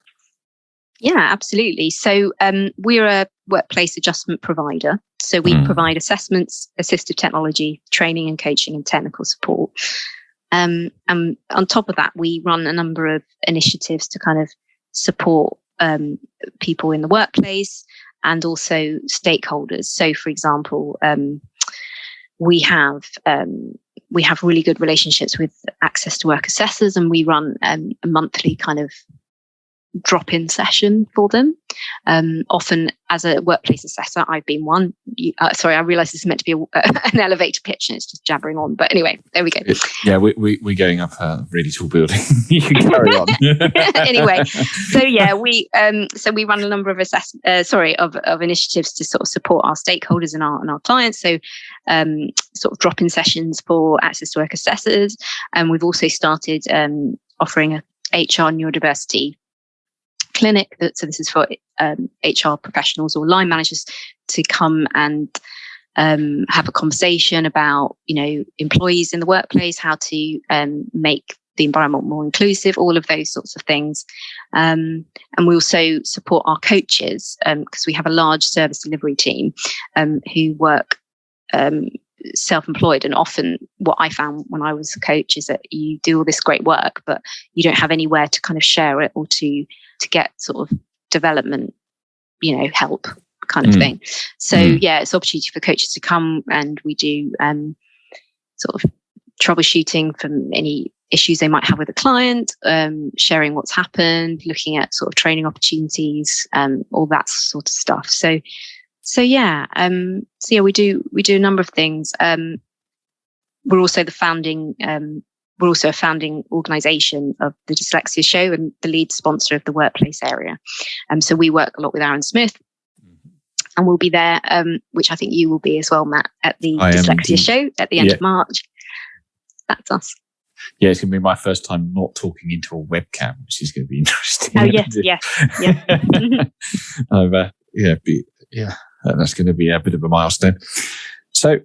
A: Yeah,
B: absolutely. So we're a workplace adjustment provider. So we provide assessments, assistive technology, training and coaching, and technical support. And on top of that, we run a number of initiatives to kind of support people in the workplace and also stakeholders. So, for example, we have really good relationships with Access to Work assessors, and we run a monthly kind of drop-in session for them. Often as a workplace assessor, I've been one. Sorry, I realise this is meant to be an elevator pitch and it's just jabbering on. But anyway, there we go.
A: Yeah, we're going up a really tall building. You can carry on.
B: Anyway, so yeah, we run a number of of initiatives to sort of support our stakeholders and our clients. So sort of drop-in sessions for Access to Work assessors, and we've also started offering a HR neurodiversity clinic. So this is for HR professionals or line managers to come and have a conversation about employees in the workplace, how to make the environment more inclusive, all of those sorts of things. And we also support our coaches because we have a large service delivery team who work self-employed, and often what I found when I was a coach is that you do all this great work but you don't have anywhere to kind of share it or to get sort of development help kind of thing. So yeah, it's an opportunity for coaches to come, and we do sort of troubleshooting from any issues they might have with a client, sharing what's happened, looking at sort of training opportunities, all that sort of stuff. So yeah, we do a number of things. We're also a founding organisation of the Dyslexia Show and the lead sponsor of the workplace area. So we work a lot with Aaron Smith, and we'll be there, which I think you will be as well, Matt, at the Dyslexia Show at the end of March. That's us.
A: Yeah, it's going to be my first time not talking into a webcam, which is going to be interesting.
B: Oh yes.
A: That's going to be a bit of a milestone. So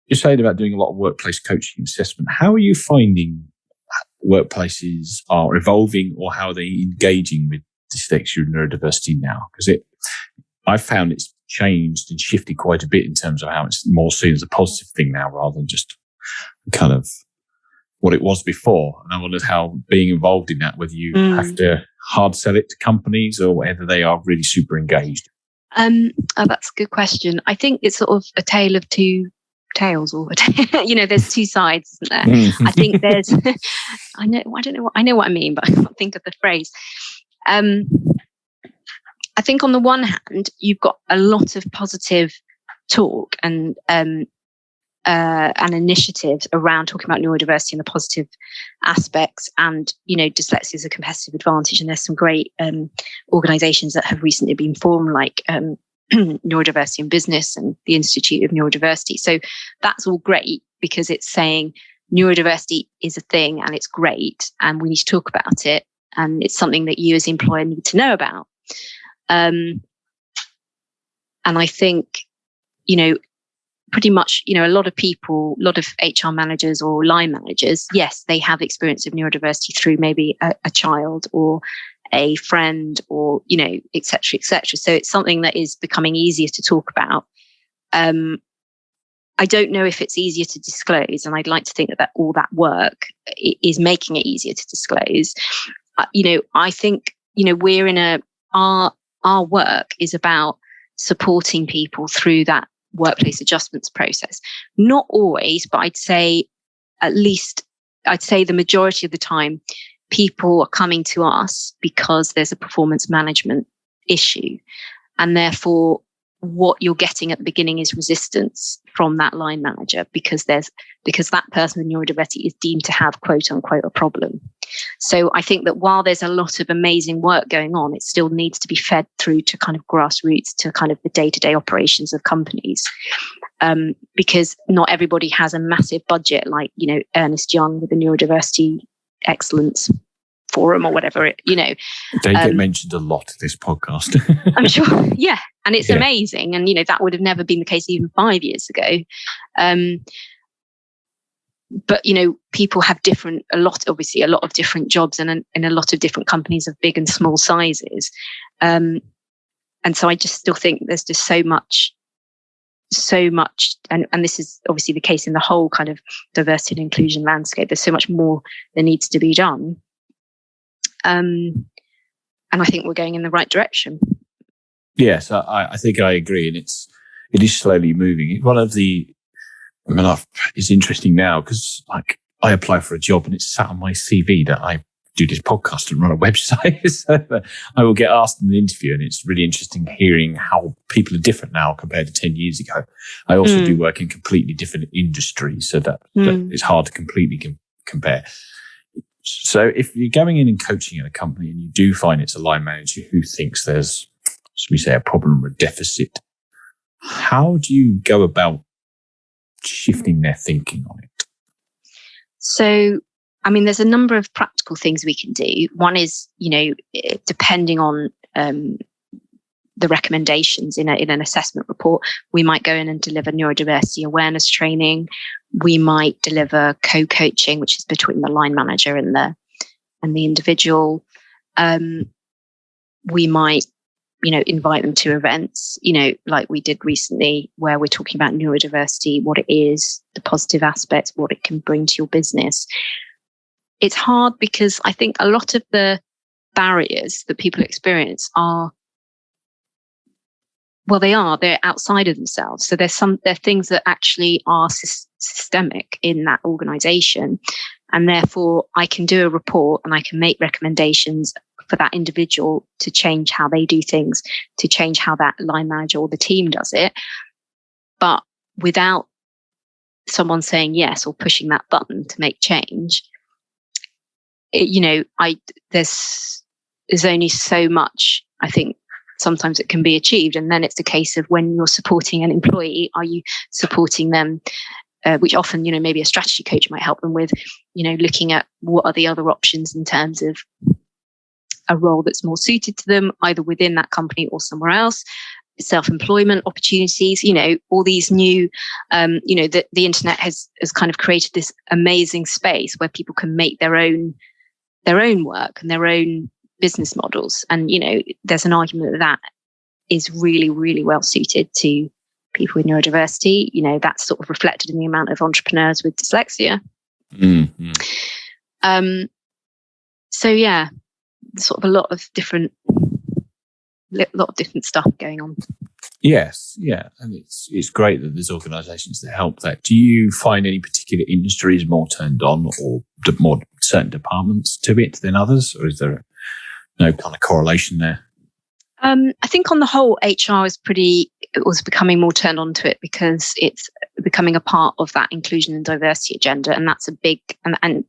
A: you're saying about doing a lot of workplace coaching assessment. How are you finding workplaces are evolving, or how are they engaging with dyslexia and neurodiversity now? Because I found it's changed and shifted quite a bit in terms of how it's more seen as a positive thing now rather than just kind of what it was before. And I wondered how being involved in that, whether you have to hard sell it to companies or whether they are really super engaged.
B: That's a good question. I think it's sort of a tale of two tales, or there's two sides, isn't there? I think there's I know what I mean, but I can't think of the phrase. I think on the one hand, you've got a lot of positive talk and initiatives around talking about neurodiversity and the positive aspects, and dyslexia is a competitive advantage, and there's some great organizations that have recently been formed, like Neurodiversity in Business and the Institute of Neurodiversity. So that's all great because it's saying neurodiversity is a thing and it's great and we need to talk about it, and it's something that you as the employer need to know about. And I think pretty much, a lot of people, a lot of HR managers or line managers, yes, they have experience of neurodiversity through maybe a child or a friend, or, et cetera, et cetera. So it's something that is becoming easier to talk about. I don't know if it's easier to disclose, and I'd like to think that all that work is making it easier to disclose. I think, we're in our work is about supporting people through that workplace adjustments process. Not always, but I'd say the majority of the time, people are coming to us because there's a performance management issue. And therefore, what you're getting at the beginning is resistance from that line manager because that person with neurodiversity is deemed to have, quote unquote, a problem. So I think that while there's a lot of amazing work going on, it still needs to be fed through to kind of grassroots, to kind of the day-to-day operations of companies. Because not everybody has a massive budget like, Ernest Young with the Neurodiversity Excellence Forum or whatever, They
A: get mentioned a lot in this podcast.
B: I'm sure. Yeah. And it's amazing. And, that would have never been the case even 5 years ago. But, people have a lot of different jobs and in a lot of different companies of big and small sizes. And so I just still think there's just so much, and this is obviously the case in the whole kind of diversity and inclusion landscape. There's so much more that needs to be done. And I think we're going in the right direction.
A: Yes, I think I agree, and it is slowly moving. It's interesting now because I apply for a job and it's sat on my CV that I do this podcast and run a website. So I will get asked in an interview, and it's really interesting hearing how people are different now compared to 10 years ago. I also do work in completely different industries, so that it's hard to completely compare. So if you're going in and coaching in a company and you do find it's a line manager who thinks there's, should we say, a problem or a deficit, how do you go about shifting their thinking on it?
B: So, there's a number of practical things we can do. One is, depending on the recommendations in an assessment report, we might go in and deliver neurodiversity awareness training. We might deliver co-coaching, which is between the line manager and the individual. We might, invite them to events, like we did recently, where we're talking about neurodiversity, what it is, the positive aspects, what it can bring to your business. It's hard because I think a lot of the barriers that people experience they're outside of themselves. So there are things that actually are systemic in that organization. And therefore I can do a report and I can make recommendations for that individual to change how they do things, to change how that line manager or the team does it. But without someone saying yes or pushing that button to make change, there's only so much, I think, sometimes it can be achieved. And then it's a case of when you're supporting an employee, are you supporting them, which often, maybe a strategy coach might help them with, looking at what are the other options in terms of a role that's more suited to them, either within that company or somewhere else, self-employment opportunities, all these new, the internet has kind of created this amazing space where people can make their own work and their own business models. And, there's an argument that is really, really well suited to people with neurodiversity. That's sort of reflected in the amount of entrepreneurs with dyslexia.
A: Mm-hmm.
B: So yeah, sort of a lot of different stuff going on.
A: Yes, yeah. And it's great that there's organisations that help that. Do you find any particular industries more turned on or more certain departments to it than others? Or is there no kind of correlation there?
B: I think on the whole, HR was becoming more turned on to it because it's becoming a part of that inclusion and diversity agenda. And that's a big, and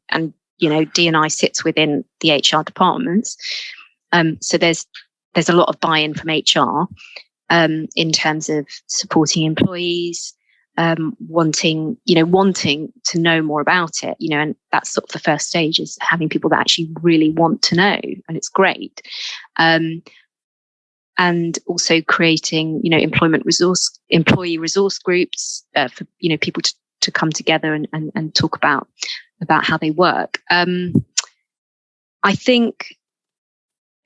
B: D&I sits within the HR departments. So there's a lot of buy-in from HR in terms of supporting employees, wanting to know more about it, and that's sort of the first stage, is having people that actually really want to know, and it's great. And also creating, employee resource groups for, people to come together and talk about how they work. I think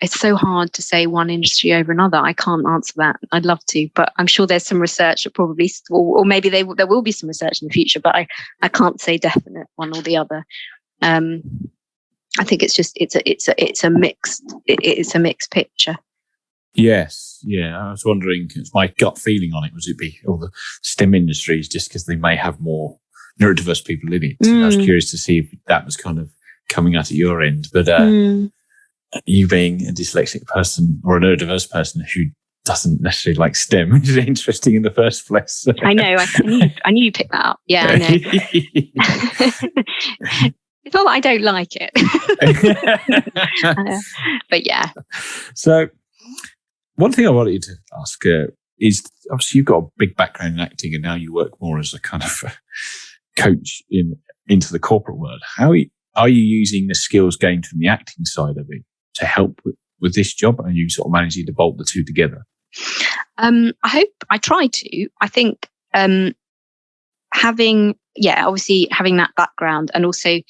B: it's so hard to say one industry over another. I can't answer that. I'd love to, but I'm sure there's some research that probably, or maybe there will be some research in the future, but I can't say definite one or the other. I think it's just it's a mixed picture.
A: Yes, yeah. I was wondering, my gut feeling on it was it'd be all the STEM industries, just because they may have more neurodiverse people in it. I was curious to see if that was kind of coming out at your end, but you being a dyslexic person or a neurodiverse person who doesn't necessarily like STEM is interesting in the first place.
B: I know. I knew you picked that up. Yeah, I know. It's not that I don't like it, but yeah.
A: So, one thing I wanted you to ask is, obviously you've got a big background in acting, and now you work more as a kind of coach into the corporate world. How are you using the skills gained from the acting side of it to help with this job? And you sort of managing to bolt the two together?
B: I try to. I think obviously having that background, and also,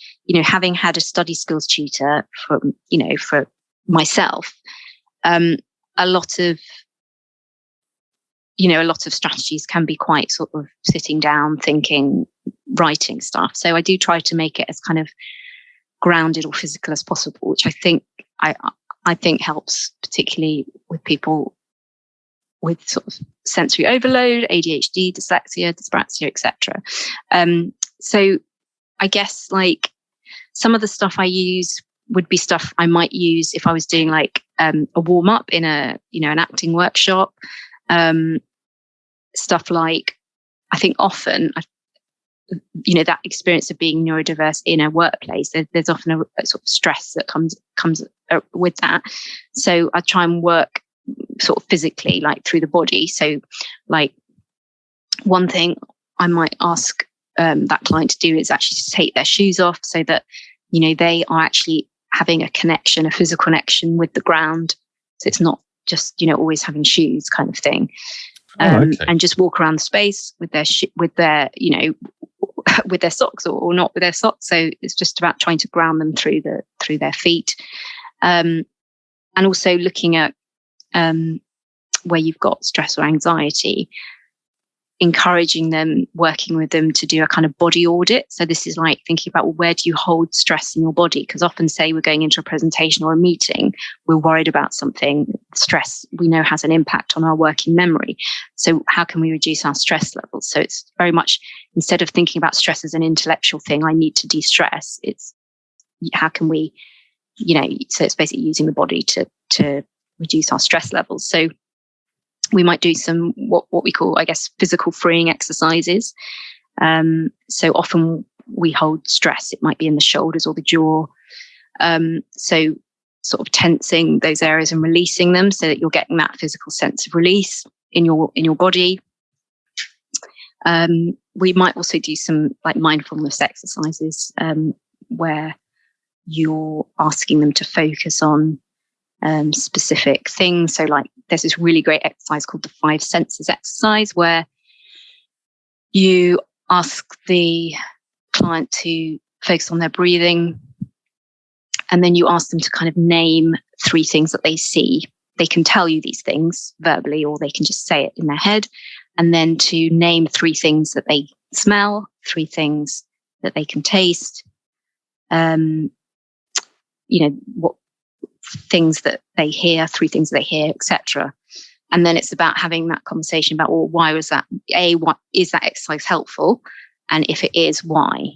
B: having had a study skills tutor for myself, a lot of strategies can be quite sort of sitting down, thinking, writing stuff. So I do try to make it as kind of grounded or physical as possible, which I think helps, particularly with people with sort of sensory overload, ADHD, dyslexia, dyspraxia, etc. So I guess like some of the stuff I use would be stuff I might use if I was doing like a warm up in an acting workshop. Stuff like, I think often, that experience of being neurodiverse in a workplace, there's often a sort of stress that comes with that. So I try and work sort of physically, like through the body. So like one thing I might ask that client to do is actually to take their shoes off, so that, they are actually having a physical connection with the ground. So it's not just, always having shoes kind of thing. And just walk around the space with their with their socks or not with their socks. So it's just about trying to ground them through their feet. And also looking at where you've got stress or anxiety, encouraging them, working with them to do a kind of body audit. So this is like thinking about, well, where do you hold stress in your body? Because often, say we're going into a presentation or a meeting, we're worried about something. Stress, we know, has an impact on our working memory. So how can we reduce our stress levels? So it's very much, instead of thinking about stress as an intellectual thing, I need to de-stress, it's how can we, so it's basically using the body to reduce our stress levels. So we might do some what we call, I guess, physical freeing exercises. So often we hold stress. It might be in the shoulders or the jaw. So sort of tensing those areas and releasing them, so that you're getting that physical sense of release in your body. We might also do some like mindfulness exercises where you're asking them to focus on specific things. So like there's this really great exercise called the 5 senses exercise, where you ask the client to focus on their breathing, and then you ask them to kind of name 3 things that they see. They can tell you these things verbally, or they can just say it in their head, and then to name 3 things that they smell, 3 things that they can taste, what things that they hear, 3 things that they hear, etc. And then it's about having that conversation about, well, why was that? What is that exercise helpful? And if it is, why?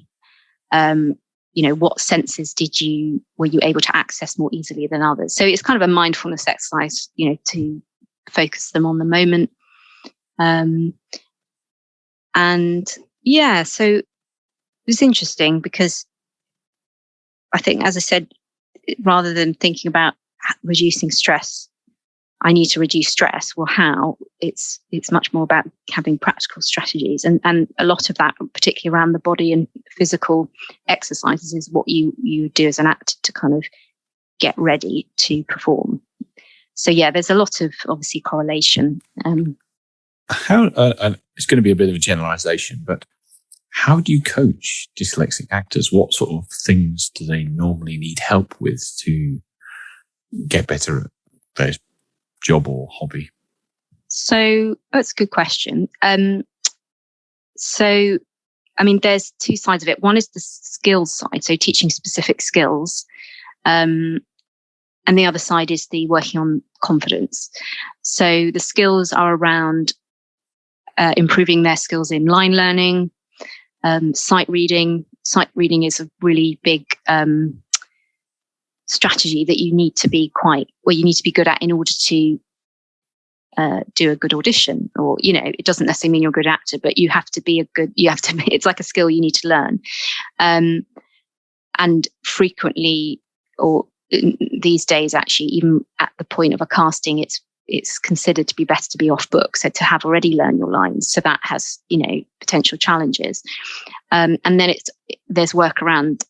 B: What senses were you able to access more easily than others? So it's kind of a mindfulness exercise, to focus them on the moment. So it's interesting because I think, as I said, rather than thinking about reducing stress, I need to reduce stress. Well, how? It's much more about having practical strategies, and a lot of that, particularly around the body and physical exercises, is what you do as an actor to kind of get ready to perform. So yeah, there's a lot of obviously correlation.
A: How it's going to be a bit of a generalization, but how do you coach dyslexic actors? What sort of things do they normally need help with to get better at their job or hobby?
B: So that's a good question. So, I mean, there's two sides of it. One is the skills side, so teaching specific skills. And the other side is the working on confidence. So the skills are around improving their skills in line learning, sight reading. Sight reading is a really big strategy that you need to be good at in order to do a good audition, or, it doesn't necessarily mean you're a good actor, but you have to be it's like a skill you need to learn. And frequently, or these days, actually, even at the point of a casting, it's considered to be better to be off book. So to have already learned your lines. So that has, potential challenges. And then there's work around,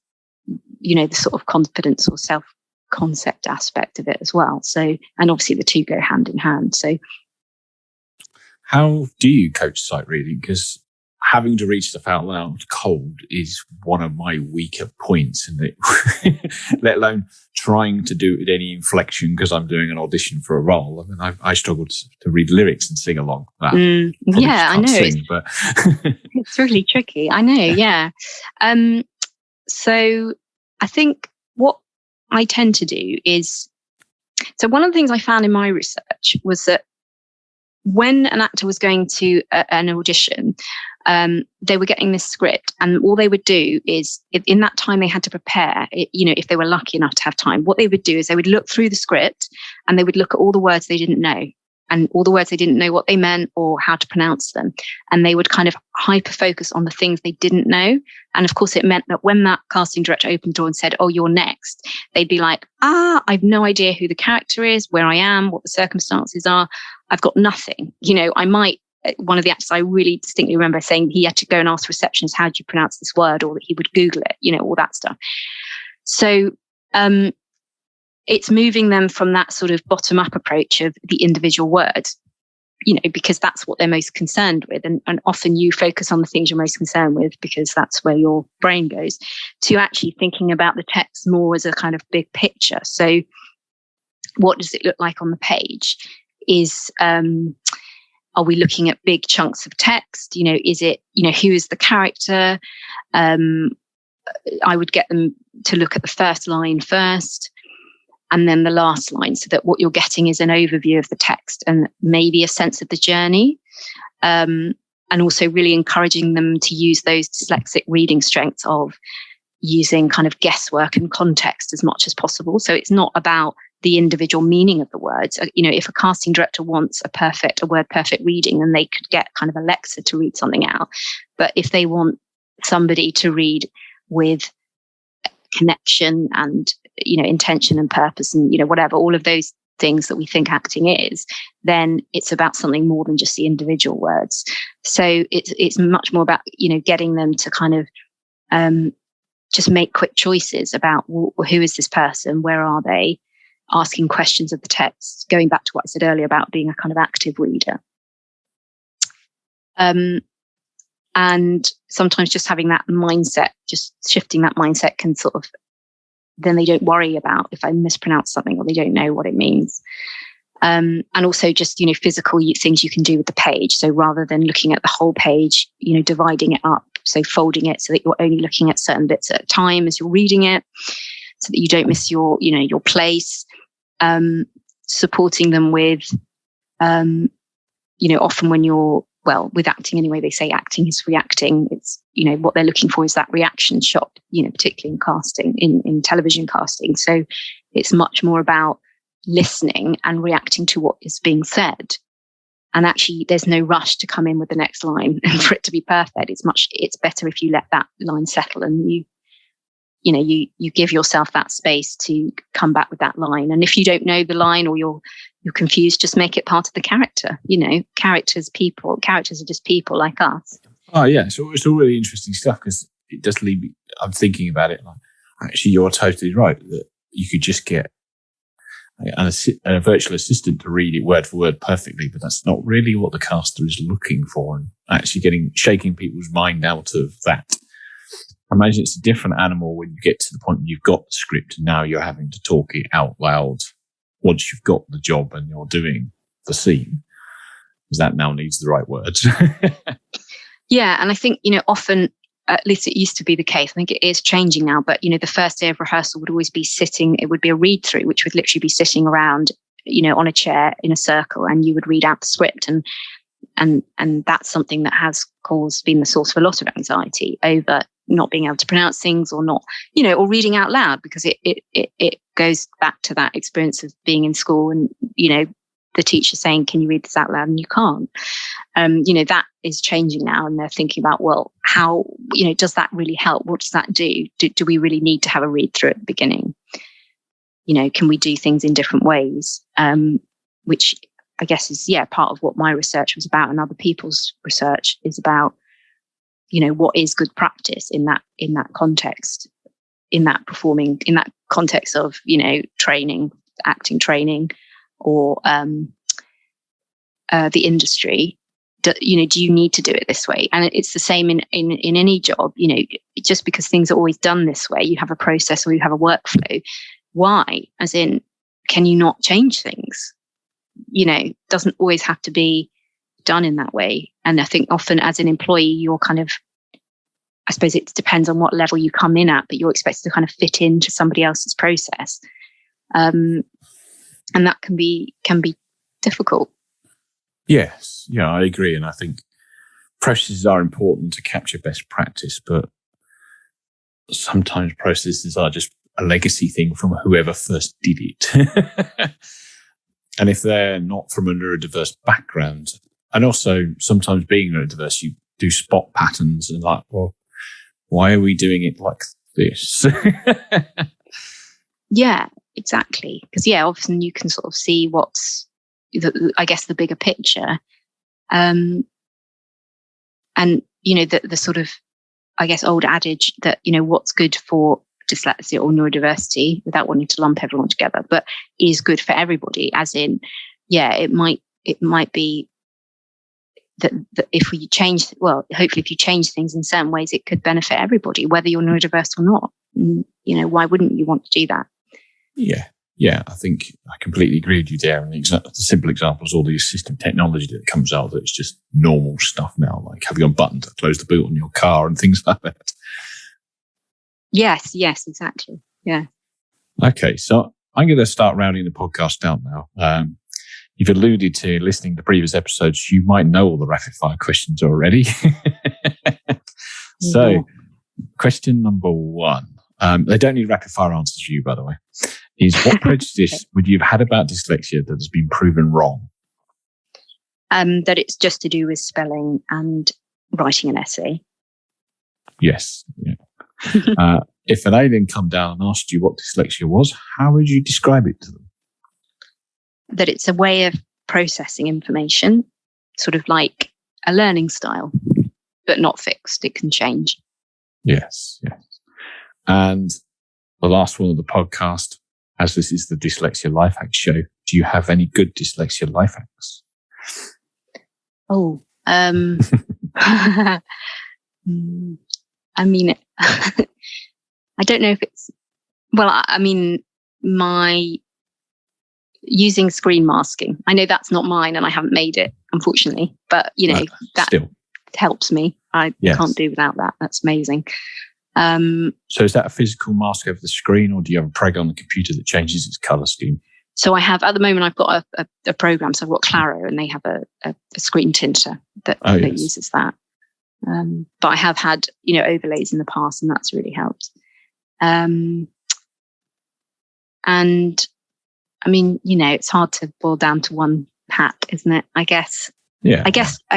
B: the sort of confidence or self-concept aspect of it as well. So, and obviously the two go hand in hand. So
A: how do you coach sight reading? Because having to read stuff out loud cold is one of my weaker points in it, let alone trying to do it with any inflection because I'm doing an audition for a role. I mean, I struggle to read lyrics and sing along that.
B: Yeah, I know.
A: Sing, but
B: it's really tricky. I know, yeah. So I think what I tend to do is, so one of the things I found in my research was that when an actor was going to an audition, they were getting this script, and all they would do is, if in that time they had to prepare, if they were lucky enough to have time, what they would do is they would look through the script and they would look at all the words they didn't know, and all the words they didn't know what they meant or how to pronounce them. And they would kind of hyper focus on the things they didn't know. And of course, it meant that when that casting director opened the door and said, "Oh, you're next," they'd be like, I've no idea who the character is, where I am, what the circumstances are. I've got nothing. One of the actors I really distinctly remember saying he had to go and ask receptionist, "How do you pronounce this word?" or that he would Google it, all that stuff. So, it's moving them from that sort of bottom up approach of the individual word, because that's what they're most concerned with. And often you focus on the things you're most concerned with because that's where your brain goes, to actually thinking about the text more as a kind of big picture. So what does it look like on the page? Are we looking at big chunks of text? Is it, who is the character? I would get them to look at the first line first, and then the last line, so that what you're getting is an overview of the text and maybe a sense of the journey. And also really encouraging them to use those dyslexic reading strengths of using kind of guesswork and context as much as possible. So it's not about the individual meaning of the words. If a casting director wants a word perfect reading, then they could get kind of Alexa to read something out. But if they want somebody to read with connection and, intention and purpose and, whatever, all of those things that we think acting is, then it's about something more than just the individual words. So it's much more about, getting them to kind of just make quick choices about who is this person, where are they, asking questions of the text, going back to what I said earlier about being a kind of active reader. And sometimes just having that mindset, just shifting that mindset can sort of, then they don't worry about if I mispronounce something or they don't know what it means. And also just, physical things you can do with the page. So rather than looking at the whole page, dividing it up, so folding it so that you're only looking at certain bits at a time as you're reading it, so that you don't miss your place. Supporting them with, often when you're, with acting anyway, they say acting is reacting. It's, what they're looking for is that reaction shot, particularly in casting, in television casting. So it's much more about listening and reacting to what is being said. And actually, there's no rush to come in with the next line and for it to be perfect. It's better if you let that line settle and you give yourself that space to come back with that line. And if you don't know the line or you're confused, just make it part of the character. Characters are just people like us.
A: Oh yeah, so it's all really interesting stuff because it does leave me. I'm thinking about it. Like, actually, you're totally right that you could just get a virtual assistant to read it word for word perfectly, but that's not really what the caster is looking for. And actually shaking people's mind out of that. I imagine it's a different animal when you get to the point where you've got the script and now you're having to talk it out loud once you've got the job and you're doing the scene, because that now needs the right words.
B: Yeah. And I think, often, at least it used to be the case, I think it is changing now, but, the first day of rehearsal would always be it would be a read through, which would literally be sitting around, on a chair in a circle, and you would read out the script. And that's something that has been the source of a lot of anxiety over not being able to pronounce things, or not, or reading out loud, because it goes back to that experience of being in school and, the teacher saying, can you read this out loud? And you can't. That is changing now, and they're thinking about, well, how, does that really help? What does that do? Do we really need to have a read through at the beginning? Can we do things in different ways? Which I guess is, part of what my research was about, and other people's research is about, what is good practice in that context, in that context of, training, acting training, or the industry. Do you need to do it this way? And it's the same in any job. Just because things are always done this way, you have a process or you have a workflow. Why? As in, can you not change things? Doesn't always have to be done in that way. And I think often as an employee, you're kind of, I suppose it depends on what level you come in at, but you're expected to kind of fit into somebody else's process. And that can be difficult.
A: Yes. Yeah, I agree. And I think processes are important to capture best practice, but sometimes processes are just a legacy thing from whoever first did it. And if they're not from a neurodiverse background, and also sometimes being neurodiverse, you do spot patterns and like, well, why are we doing it like this?
B: Yeah, exactly. Because often you can sort of see what's, the bigger picture. And, the sort of, old adage that, what's good for dyslexia or neurodiversity, without wanting to lump everyone together, but is good for everybody, as in, it might be that if we change, hopefully if you change things in certain ways, it could benefit everybody, whether you're neurodiverse or not. Why wouldn't you want to do that?
A: Yeah, I think I completely agree with you there. And the simple example is all the assistive technology that comes out, that it's just normal stuff now, like having a button to close the boot on your car and things like that.
B: Yes, exactly. Yeah.
A: Okay, so I'm going to start rounding the podcast down now. You've alluded to listening to previous episodes. You might know all the rapid fire questions already. So, question number 1. They don't need rapid fire answers for you, by the way. Is what prejudice would you have had about dyslexia that has been proven wrong?
B: That it's just to do with spelling and writing an essay.
A: Yes. Yeah. If an alien come down and asked you what dyslexia was, how would you describe it to them?
B: That it's a way of processing information, sort of like a learning style, but not fixed. It can change.
A: Yes. And the last one of the podcast, as this is the Dyslexia Life Hacks Show, do you have any good dyslexia life hacks? I mean, I don't know if it's, my using screen masking. I know that's not mine and I haven't made it, unfortunately, but that still helps me. I can't do without that. That's amazing. So is that a physical mask over the screen, or do you have a program on the computer that changes its color scheme?
B: So I have, at the moment, I've got a program. So I've got Claro, and they have a screen tinter that uses that. But I have had, overlays in the past, and that's really helped. And I mean, it's hard to boil down to one hack, isn't it? I guess. Yeah. I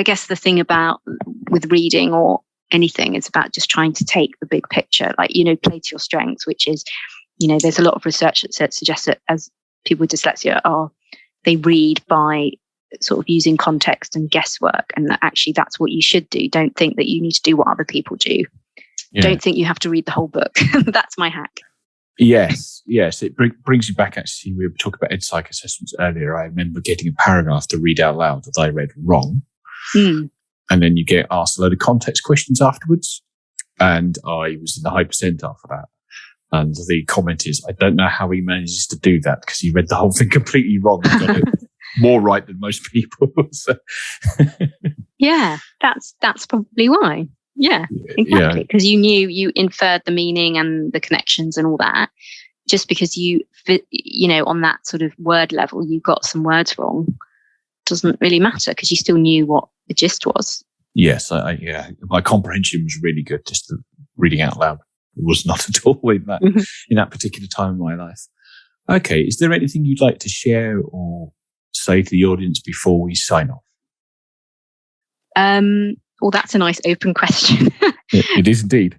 B: guess the thing about with reading or anything, it's about just trying to take the big picture, like, play to your strengths, which is, there's a lot of research that suggests that as people with dyslexia they read by sort of using context and guesswork, and that actually that's what you should do. Don't think that you need to do what other people do. Yeah. Don't think you have to read the whole book. That's my hack.
A: Yes. It brings you back, actually. We were talking about ed psych assessments earlier. I remember getting a paragraph to read out loud that I read wrong. And then you get asked a load of context questions afterwards. And I was in the high percentile for that. And the comment is, I don't know how he manages to do that because he read the whole thing completely wrong and got it more right than most people. So.
B: Yeah, that's probably why. Yeah, exactly. Because you inferred the meaning and the connections and all that. Just because on that sort of word level, you got some words wrong, doesn't really matter because you still knew what the gist was.
A: Yes, my comprehension was really good. Just the reading out loud was not at all in that particular time in my life. Okay, is there anything you'd like to share or say to the audience before we sign off?
B: Well, that's a nice open question.
A: It is indeed.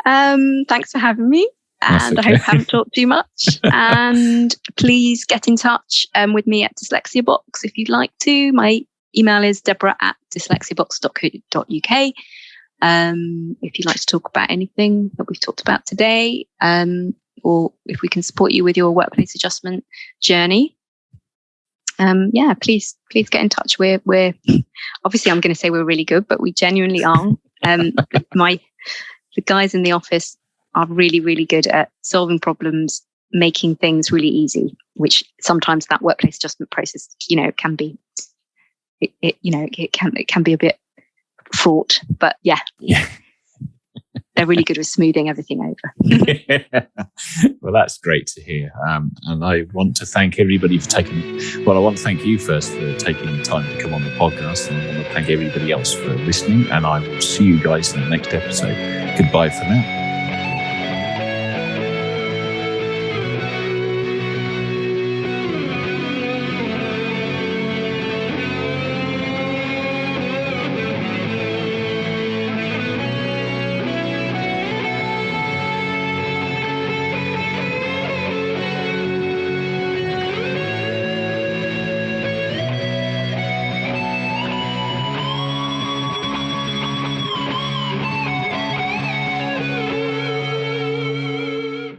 B: Thanks for having me. And okay. I hope I haven't talked too much. And please get in touch with me at Dyslexia Box if you'd like to. My email is deborah@dyslexiabox.co.uk. If you'd like to talk about anything that we've talked about today, or if we can support you with your workplace adjustment journey, please get in touch. We're obviously, I'm going to say we're really good, but we genuinely are. The guys in the office are really, really good at solving problems, making things really easy, which sometimes that workplace adjustment process, can be, it can be a bit fraught, but yeah. They're really good with smoothing everything over.
A: Well, that's great to hear. And I want to thank everybody for I want to thank you first for taking the time to come on the podcast. And I want to thank everybody else for listening. And I will see you guys in the next episode. Goodbye for now.